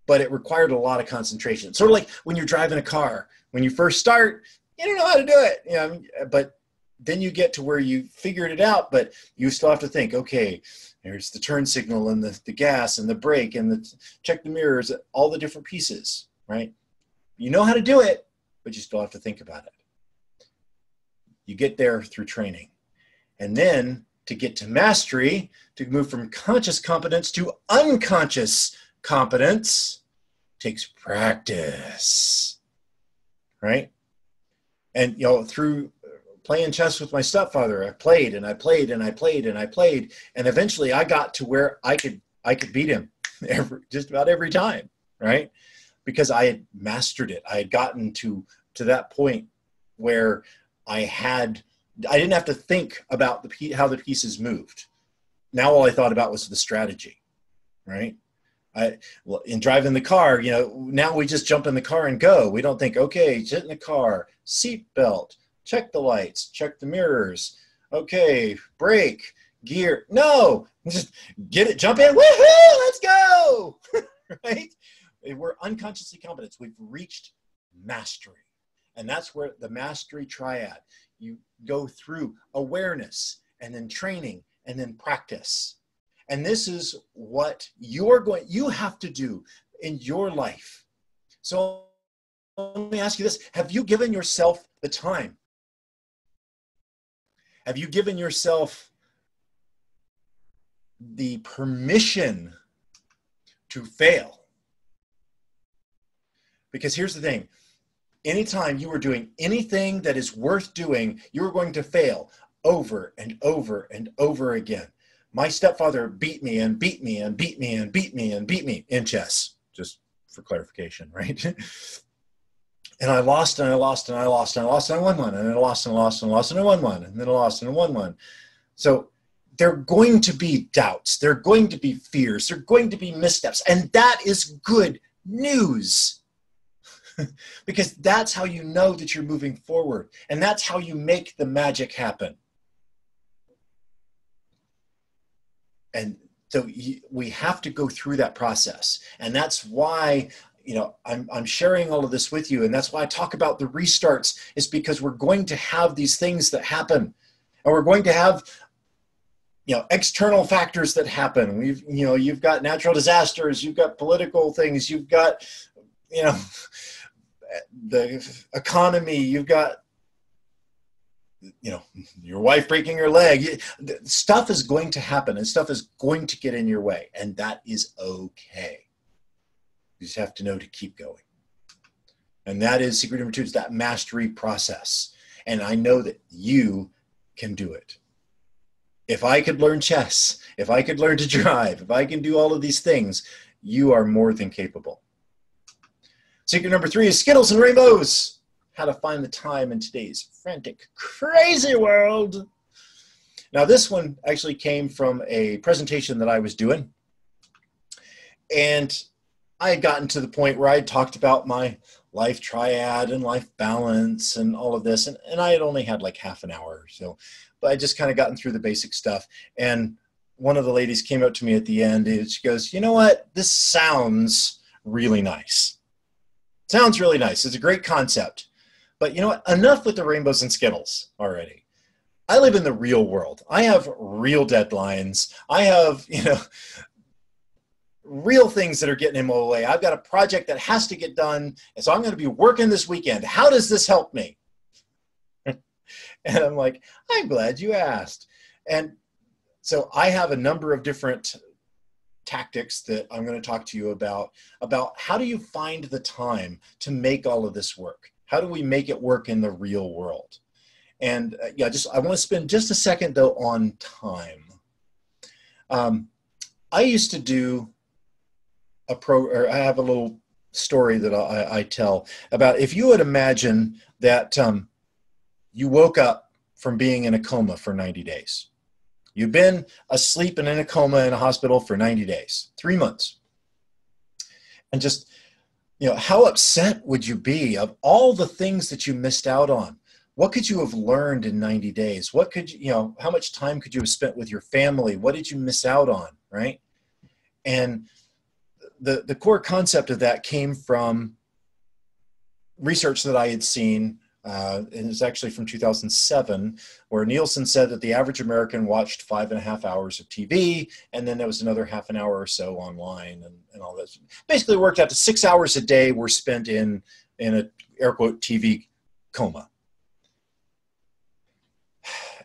but it required a lot of concentration. Sort of like when you're driving a car. When you first start, you don't know how to do it, but then you get to where you figured it out, but you still have to think, okay, there's the turn signal and the gas and the brake and check the mirrors, all the different pieces, right? You know how to do it, but you still have to think about it. You get there through training. And then to get to mastery, to move from conscious competence to unconscious competence, takes practice, right? And, through playing chess with my stepfather, I played and I played and I played and I played. And eventually I got to where I could beat him just about every time, right? Because I had mastered it. I had gotten to that point where I didn't have to think about how the pieces moved. Now all I thought about was the strategy, right? In driving the car, now we just jump in the car and go. We don't think, okay, get in the car, seat belt, check the lights, check the mirrors. Okay, brake, gear. No, just get it, jump in, woohoo, let's go, right? We're unconsciously competent. We've reached mastery. And that's where the mastery triad, you go through awareness and then training and then practice. And this is what you have to do in your life. So let me ask you this. Have you given yourself the time? Have you given yourself the permission to fail? Because here's the thing. Anytime you are doing anything that is worth doing, you are going to fail over and over and over again. My stepfather beat me and beat me and beat me and beat me and beat me in chess, just for clarification, right? And I lost and I lost and I lost and I lost and I won one, and then I lost and I lost and I lost and I won one, and then I lost and I won one. So there are going to be doubts. There are going to be fears. There are going to be missteps. And that is good news. Because that's how you know that you're moving forward. And that's how you make the magic happen. And so we have to go through that process. And that's why, I'm sharing all of this with you. And that's why I talk about the restarts, is because we're going to have these things that happen. And we're going to have, external factors that happen. You've got natural disasters, you've got political things, you've got, the economy, you've got you know, your wife breaking her leg. Stuff is going to happen and stuff is going to get in your way. And that is okay. You just have to know to keep going. And that is secret number 2, is that mastery process. And I know that you can do it. If I could learn chess, if I could learn to drive, if I can do all of these things, you are more than capable. Secret number 3 is Skittles and Rainbows. How to find the time in today's frantic, crazy world. Now, this one actually came from a presentation that I was doing. And I had gotten to the point where I had talked about my life triad and life balance and all of this. And I had only had like half an hour or so. But I just kind of gotten through the basic stuff. And one of the ladies came up to me at the end and she goes, you know what? This sounds really nice. Sounds really nice. It's a great concept. But you know what? Enough with the rainbows and Skittles already. I live in the real world. I have real deadlines. I have, you know, real things that are getting in my way. I've got a project that has to get done. And so I'm going to be working this weekend. How does this help me? And I'm like, I'm glad you asked. And so I have a number of different tactics that I'm going to talk to you about how do you find the time to make all of this work? How do we make it work in the real world? And yeah, I want to spend just a second though on time. I used to do I have a little story that I tell about if you would imagine that you woke up from being in a coma for 90 days. You've been asleep and in a coma in a hospital for 90 days, 3 months. And just, you know, how upset would you be of all the things that you missed out on? What could you have learned in 90 days? What could you know, how much time could you have spent with your family? What did you miss out on, right? And the core concept of that came from research that I had seen, and it's actually from 2007, where Nielsen said that the average American watched 5.5 hours of TV, and then there was another half an hour or so online and all this. Basically it worked out to 6 hours a day were spent in a air quote TV coma.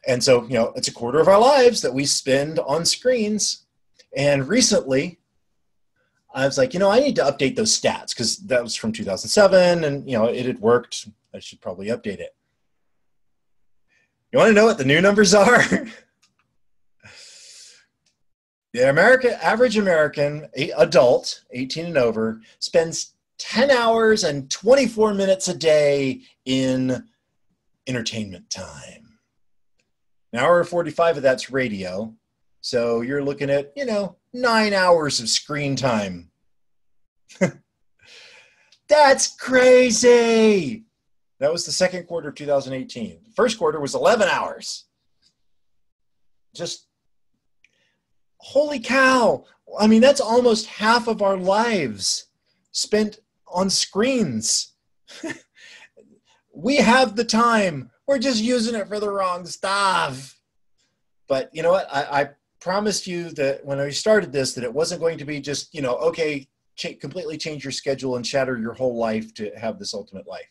And so, you know, it's a quarter of our lives that we spend on screens. And recently I was like, you know, I need to update those stats because that was from 2007 and, you know, it had worked. I should probably update it. You want to know what the new numbers are? The average American adult, 18 and over, spends 10 hours and 24 minutes a day in entertainment time. An hour and 45 of that's radio. So you're looking at, you know, 9 hours of screen time. That's crazy. That was the second quarter of 2018. The first quarter was 11 hours. Just, holy cow. I mean, that's almost half of our lives spent on screens. We have the time. We're just using it for the wrong stuff. But you know what? I promised you that when I started this, that it wasn't going to be just, you know, okay, completely change your schedule and shatter your whole life to have this ultimate life.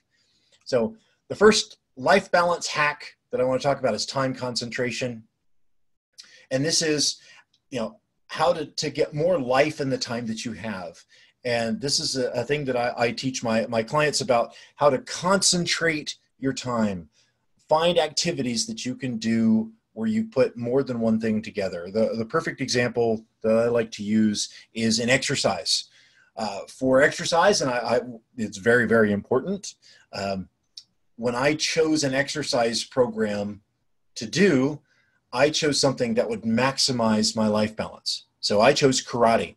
So the first life balance hack that I want to talk about is time concentration. And this is, you know, how to get more life in the time that you have. And this is a thing that I teach my clients about, how to concentrate your time. Find activities that you can do where you put more than one thing together. The perfect example that I like to use is in exercise. For exercise, and it's very, very important. When I chose an exercise program to do, I chose something that would maximize my life balance. So I chose karate,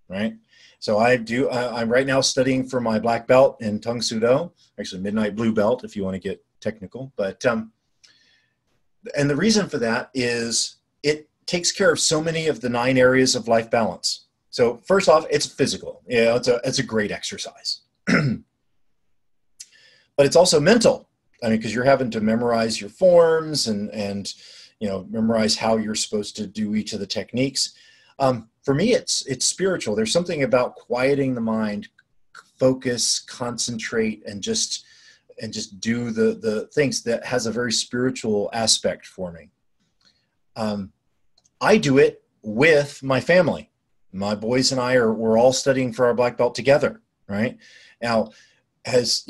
right? So I'm right now studying for my black belt in Tung Sudo, actually midnight blue belt if you want to get technical. But, and the reason for that is it takes care of so many of the 9 areas of life balance. So first off, it's physical. Yeah, it's a great exercise. But it's also mental. I mean, because you're having to memorize your forms and you know, memorize how you're supposed to do each of the techniques. For me, it's spiritual. There's something about quieting the mind, focus, concentrate, and just and just do the things that has a very spiritual aspect for me. I do it with my family. My boys and we're all studying for our black belt together, right? Now, as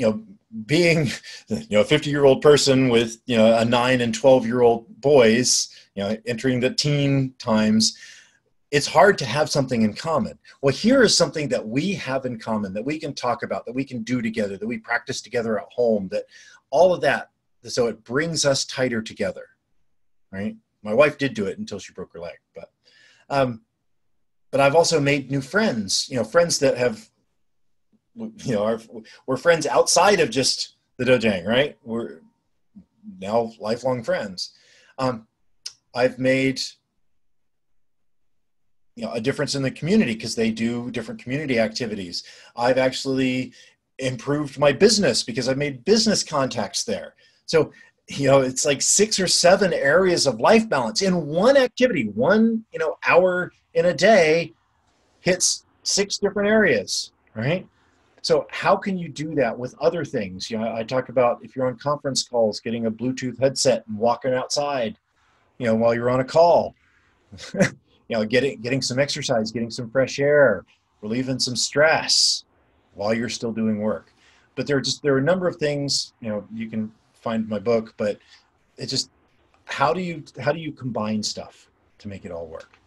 being a 50-year-old person with a 9 and 12-year-old boys, entering the teen times, it's hard to have something in common. Well, here is something that we have in common, that we can talk about, that we can do together, that we practice together at home, that all of that, so it brings us tighter together, right? My wife did do it until she broke her leg, but I've also made new friends, friends that have, we're friends outside of just the dojang, right? We're now lifelong friends. I've made a difference in the community because they do different community activities. I've actually improved my business because I've made business contacts there. So, it's like 6 or 7 areas of life balance in one activity. One, hour in a day hits 6 different areas, right? So how can you do that with other things? I talk about, if you're on conference calls, getting a Bluetooth headset and walking outside, while you're on a call. Getting some exercise, getting some fresh air, relieving some stress while you're still doing work. But there are a number of things, you can find my book, but it's just, how do you combine stuff to make it all work?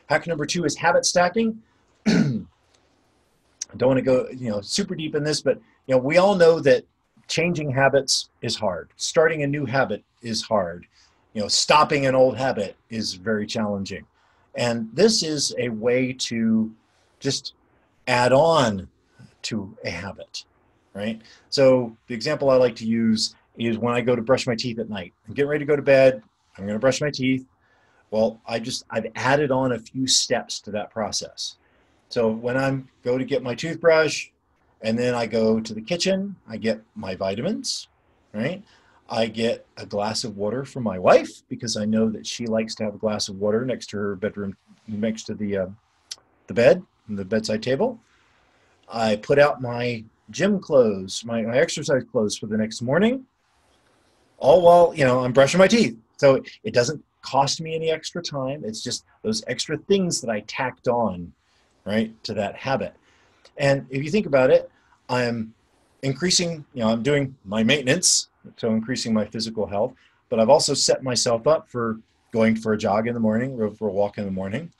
Hack number 2 is habit stacking. I don't want to go, super deep in this, but, we all know that changing habits is hard. Starting a new habit is hard. Stopping an old habit is very challenging. And this is a way to just add on to a habit, right? So the example I like to use is when I go to brush my teeth at night. I'm getting ready to go to bed. I'm going to brush my teeth. Well, I've added on a few steps to that process. So when I go to get my toothbrush, and then I go to the kitchen, I get my vitamins, right? I get a glass of water for my wife because I know that she likes to have a glass of water next to her bedroom, next to the bed, the bedside table. I put out my gym clothes, my exercise clothes for the next morning, all while, I'm brushing my teeth. So it doesn't cost me any extra time. It's just those extra things that I tacked on, right, to that habit. And if you think about it, I'm increasing, I'm doing my maintenance, so increasing my physical health, but I've also set myself up for going for a jog in the morning or for a walk in the morning.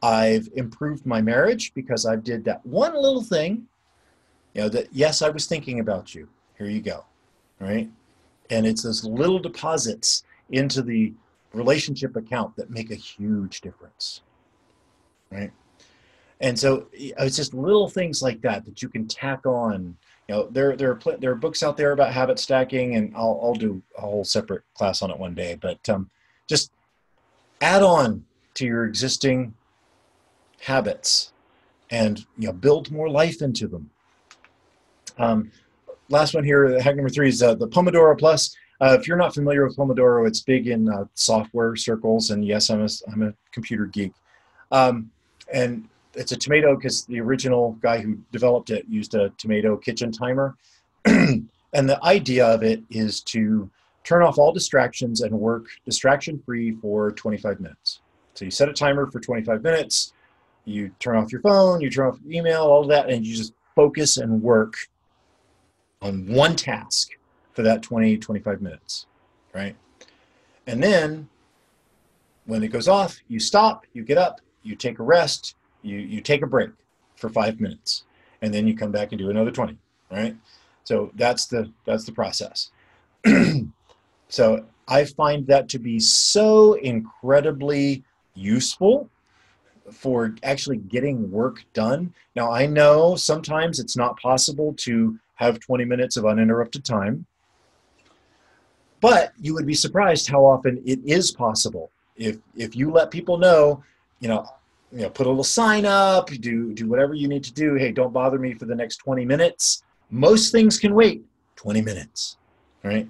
I've improved my marriage because I did that one little thing, that, yes, I was thinking about you. Here you go, right? And it's those little deposits into the relationship account that make a huge difference, right? And so it's just little things like that you can tack on. There are books out there about habit stacking, and I'll do a whole separate class on it one day. But just add on to your existing habits, and build more life into them. Last one here, hack number 3 is the Pomodoro Plus. If you're not familiar with Pomodoro, it's big in software circles, and yes, I'm a computer geek. And it's a tomato because the original guy who developed it used a tomato kitchen timer. And the idea of it is to turn off all distractions and work distraction-free for 25 minutes. So you set a timer for 25 minutes, you turn off your phone, you turn off your email, all of that, and you just focus and work on one task for that 25 minutes, right? And then when it goes off, you stop, you get up, you take a rest, you take a break for 5 minutes, and then you come back and do another 20, right? So that's the process. So I find that to be so incredibly useful for actually getting work done. Now, I know sometimes it's not possible to have 20 minutes of uninterrupted time, but you would be surprised how often it is possible. If you let people know, put a little sign up, do whatever you need to do. Hey, don't bother me for the next 20 minutes. Most things can wait 20 minutes, right?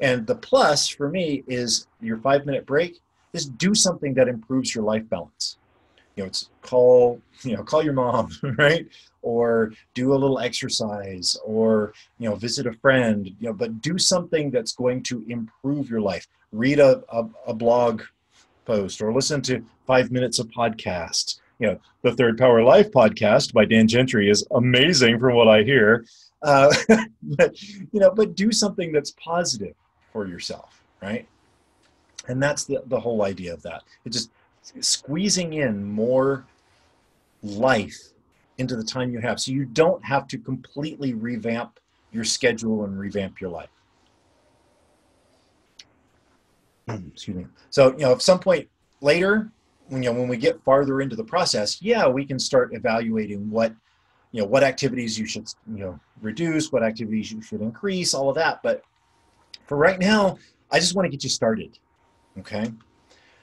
And the plus for me is your 5-minute break is do something that improves your life balance. It's call your mom, right? Or do a little exercise, or visit a friend, but do something that's going to improve your life. Read a blog post, or listen to 5 minutes of podcasts. The Third Power Life podcast by Dan Gentry is amazing from what I hear. But do something that's positive for yourself, right? And that's the whole idea of that. It's just squeezing in more life into the time you have, so you don't have to completely revamp your schedule and revamp your life. Excuse me. So, at some point later, when we get farther into the process, we can start evaluating what activities you should, reduce, what activities you should increase, all of that. But for right now, I just want to get you started. Okay.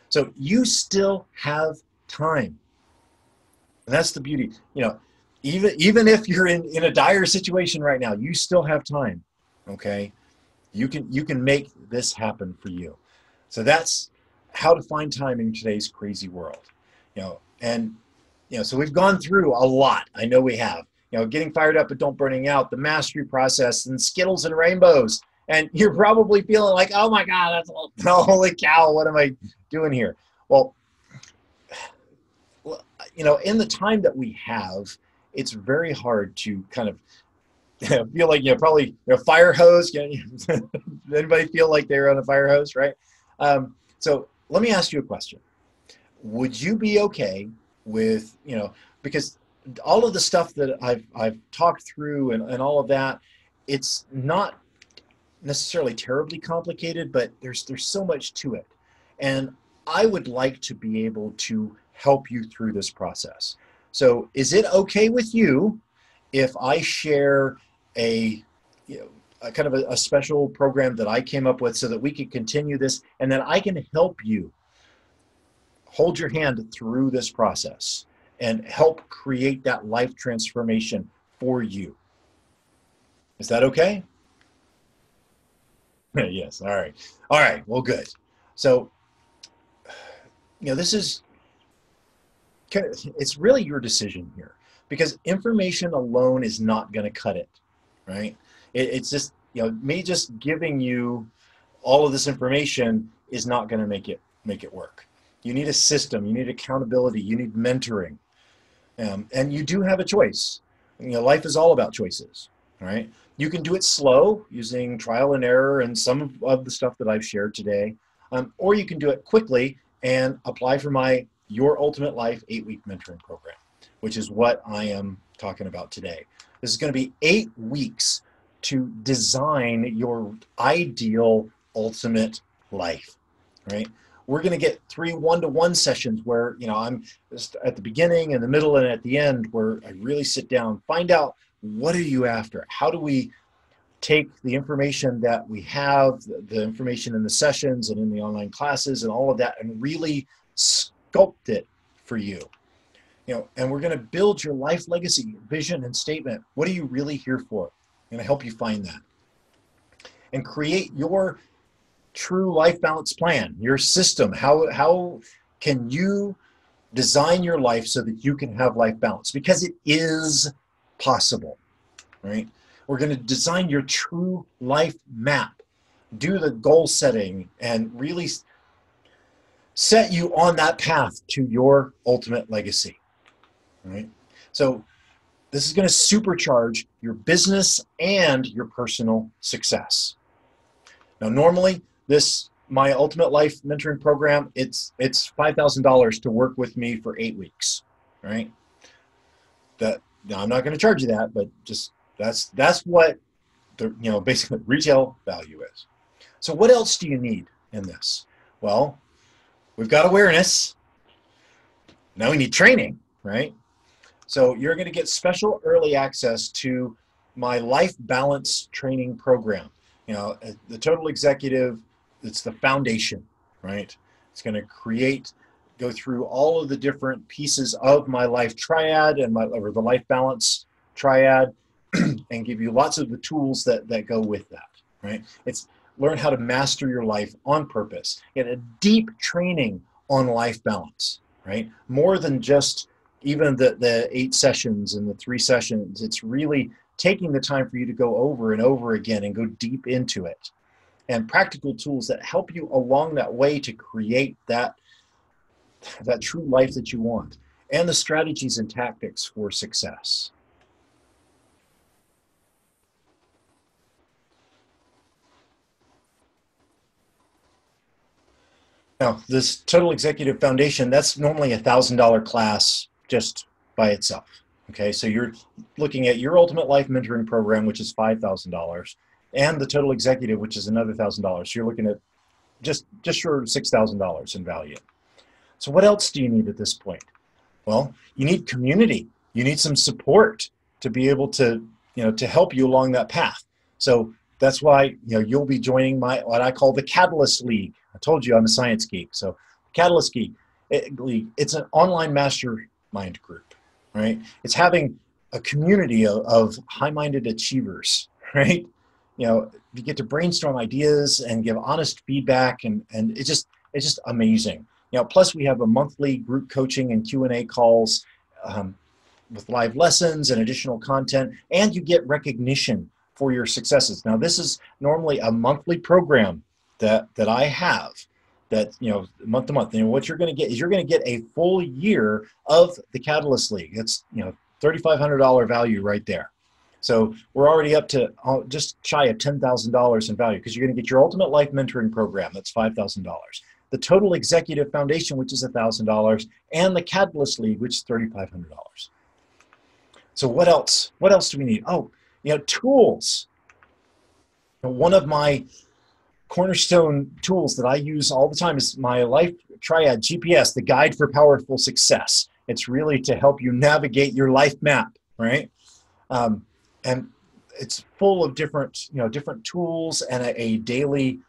So you still have time. And that's the beauty. Even if you're in a dire situation right now, you still have time. Okay. You can make this happen for you. So that's how to find time in today's crazy world. So we've gone through a lot. I know we have. Getting fired up but don't burning out, the mastery process, and Skittles and rainbows. And you're probably feeling like, oh my God, holy cow, what am I doing here? Well, in the time that we have, it's very hard to kind of feel like, probably fire hose. Anybody feel like they're on a fire hose, right? So let me ask you a question. Would you be okay with, because all of the stuff that I've talked through and all of that, it's not necessarily terribly complicated, but there's so much to it. And I would like to be able to help you through this process. So is it okay with you if I share a kind of a special program that I came up with so that we can continue this, and then I can help you hold your hand through this process and help create that life transformation for you? Is that okay? Yes. All right. All right. Well, good. So, it's really your decision here, because information alone is not going to cut it, right? It's just, me just giving you all of this information is not going to make it work. You need a system, you need accountability, you need mentoring. And you do have a choice. Life is all about choices, right? You can do it slow using trial and error and some of the stuff that I've shared today, or you can do it quickly and apply for Your Ultimate Life 8-week mentoring program, which is what I am talking about today. This is going to be 8 weeks to design your ideal ultimate life, right? We're going to get 3 one-to-one sessions where, I'm just at the beginning, in the middle, and at the end, where I really sit down, find out, what are you after? How do we take the information that we have, the information in the sessions and in the online classes and all of that, and really sculpt it for you? And we're going to build your life legacy, vision, and statement. What are you really here for? I'm going to help you find that and create your true life balance plan, your system. How can you design your life so that you can have life balance? Because it is possible, right? We're going to design your true life map, do the goal setting, and really set you on that path to your ultimate legacy, right? So this is going to supercharge your business and your personal success. Now, normally, my Ultimate Life Mentoring Program, it's $5,000 to work with me for 8 weeks, right? Now, I'm not going to charge you that, but just that's what the basically retail value is. So what else do you need in this? Well, we've got awareness. Now we need training, right? So you're going to get special early access to my Life Balance Training Program. The Total Executive, it's the foundation, right? It's going to go through all of the different pieces of my life triad and the life balance triad and give you lots of the tools that go with that, right? It's learn how to master your life on purpose. Get a deep training on life balance. right? More than just even the 8 sessions and the 3 sessions. It's really taking the time for you to go over and over again and go deep into it. And practical tools that help you along that way to create that true life that you want, and the strategies and tactics for success. Now, this Total Executive Foundation, that's normally $1,000 class just by itself. Okay, so you're looking at your Ultimate Life Mentoring Program, which is $5,000, and the Total Executive, which is another $1,000. So you're looking at just short of $6,000 in value. So what else do you need at this point? Well, you need community. You need some support to be able to, to help you along that path. So that's why, you'll be joining what I call the Catalyst League. I told you I'm a science geek. So Catalyst League, it's an online mastermind group, right? It's having a community of high-minded achievers, right? You get to brainstorm ideas and give honest feedback, and it's just amazing. Plus we have a monthly group coaching and Q&A calls with live lessons and additional content, and you get recognition for your successes. Now, this is normally a monthly program that I have, that, month to month. What you're going to get is you're going to get a full year of the Catalyst League. It's, $3,500 value right there. So we're already up to just shy of $10,000 in value, because you're going to get your Ultimate Life Mentoring Program. That's $5,000. The Total Executive Foundation, which is $1,000, and the Catalyst League, which is $3,500. So what else? What else do we need? Oh, tools. One of my cornerstone tools that I use all the time is my Life Triad GPS, the Guide for Powerful Success. It's really to help you navigate your life map, right? And it's full of different, different tools and a daily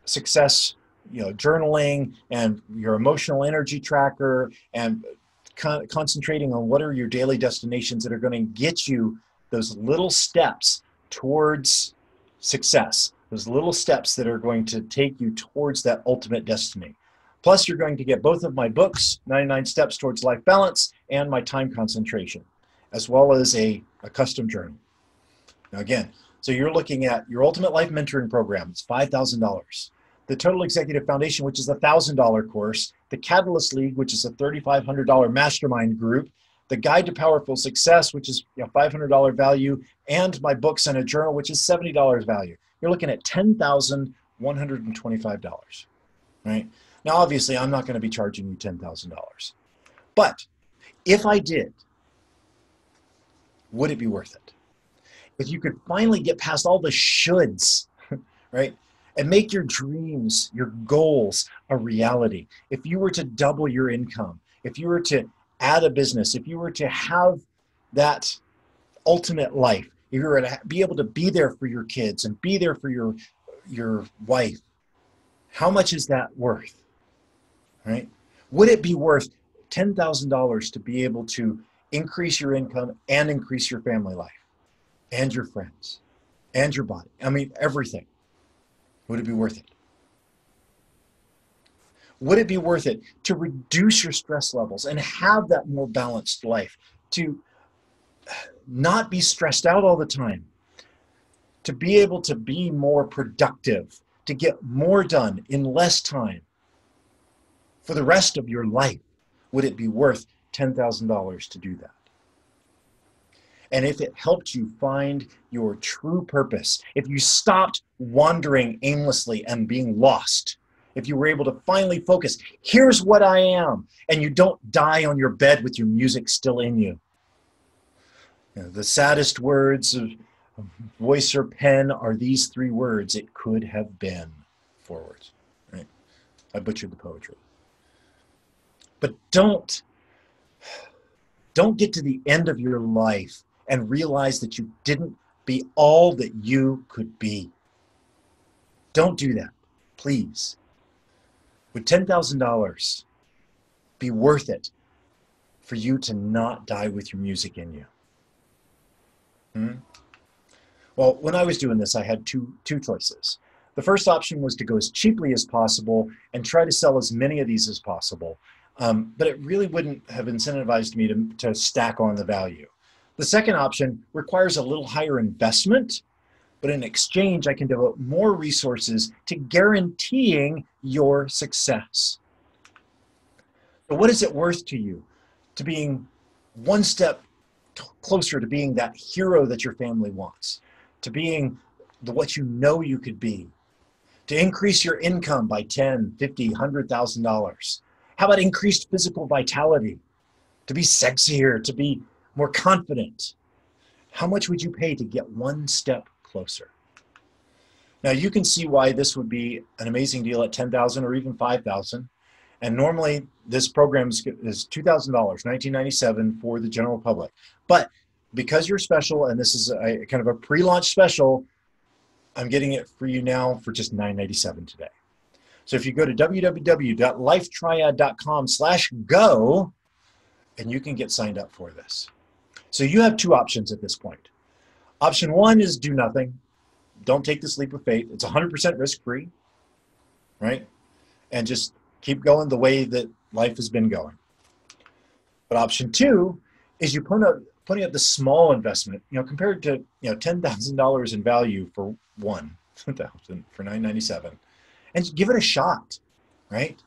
success, journaling, and your emotional energy tracker, and concentrating on what are your daily destinations that are going to get you those little steps towards success, those little steps that are going to take you towards that ultimate destiny. Plus, you're going to get both of my books, 99 Steps Towards Life Balance, and my Time Concentration, as well as a custom journal. Now again, so you're looking at your Ultimate Life Mentoring Program. It's $5,000. The Total Executive Foundation, which is a $1,000 course. The Catalyst League, which is a $3,500 mastermind group. The Guide to Powerful Success, which is $500 value. And my books and a journal, which is $70 value. You're looking at $10,125, right? Now, obviously, I'm not going to be charging you $10,000. But if I did, would it be worth it? If you could finally get past all the shoulds, right? And make your dreams, your goals a reality. If you were to double your income, if you were to add a business, if you were to have that ultimate life, if you were to be able to be there for your kids and be there for your wife, how much is that worth, right? Would it be worth $10,000 to be able to increase your income and increase your family life and your friends and your body? I mean, everything. Would it be worth it? Would it be worth it to reduce your stress levels and have that more balanced life, to not be stressed out all the time, to be able to be more productive, to get more done in less time for the rest of your life? Would it be worth $10,000 to do that? And if it helped you find your true purpose, if you stopped wandering aimlessly and being lost, if you were able to finally focus, here's what I am, and you don't die on your bed with your music still in you. The saddest words of voice or pen are these 3 words: it could have been. 4 words, right? I butchered the poetry. But don't get to the end of your life and realize that you didn't be all that you could be. Don't do that, please. Would $10,000 be worth it for you to not die with your music in you? Well, when I was doing this, I had two choices. The first option was to go as cheaply as possible and try to sell as many of these as possible. but it really wouldn't have incentivized me to stack on the value. The second option requires a little higher investment, but in exchange, I can devote more resources to guaranteeing your success. So what is it worth to you to being one step closer to being that hero that your family wants, to being what you know you could be, to increase your income by $10, $50, $100,000? How about increased physical vitality, to be sexier, to be more confident? How much would you pay to get one step closer? Now you can see why this would be an amazing deal at $10,000 or even $5,000. And normally this program is $2,000, $1997 for the general public. But because you're special, and this is a kind of a pre-launch special, I'm getting it for you now for just $9.97 today. So if you go to www.lifetriad.com/go, and you can get signed up for this. So you have two options at this point. Option one is do nothing. Don't take this leap of faith. It's 100% risk-free, right? And just keep going the way that life has been going. But option two is you putting up the small investment, compared to $10,000 in value for one, $10,000 for $9.97, and give it a shot, right?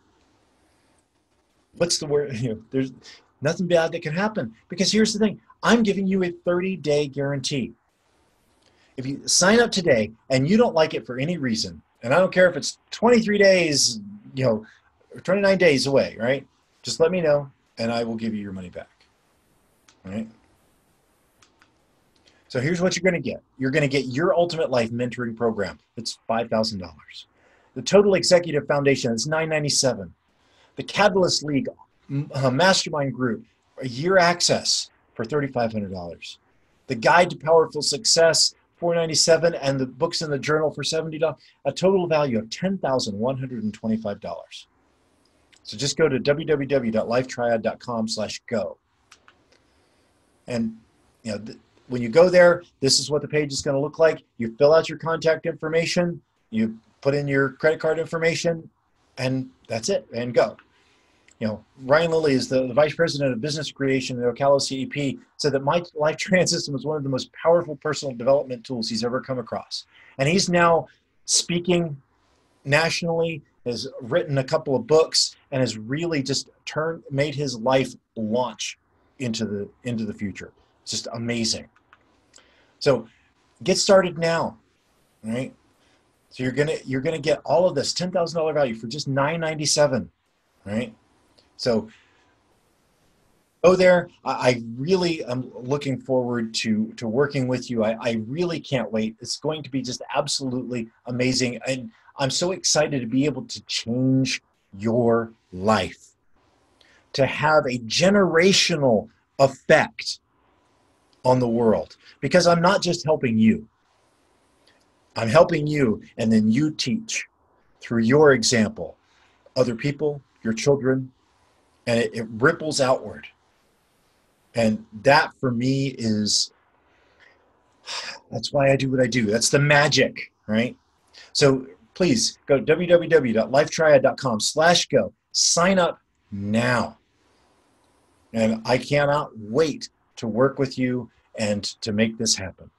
What's the word? There's nothing bad that can happen, because here's the thing: I'm giving you a 30-day guarantee. If you sign up today and you don't like it for any reason, and I don't care if it's 23 days, or 29 days away, right? Just let me know and I will give you your money back, right? So here's what you're going to get. You're going to get your Ultimate Life Mentoring Program. It's $5,000. The Total Executive Foundation is $9.97. The Catalyst League Mastermind Group, a year access for $3,500. The Guide to Powerful Success, $4.97, and the books in the journal for $70. A total value of $10,125. So just go to www.lifetriad.com/go. And when you go there, this is what the page is going to look like. You fill out your contact information, you put in your credit card information, and that's it, and go. Ryan Lilly is the Vice President of Business Creation at Ocala CEP, said that my Life Triad system is one of the most powerful personal development tools he's ever come across. And he's now speaking nationally, has written a couple of books, and has really just made his life launch into the future. It's just amazing. So get started now, right? So you're gonna get all of this $10,000 value for just $9.97, right? So go there. I really am looking forward to working with you. I really can't wait. It's going to be just absolutely amazing. And I'm so excited to be able to change your life, to have a generational effect on the world, because I'm not just helping you. I'm helping you, and then you teach through your example other people, your children, and it ripples outward. And that for me that's why I do what I do. That's the magic, right? So please go to www.lifetriad.com/go. Sign up now. And I cannot wait to work with you and to make this happen.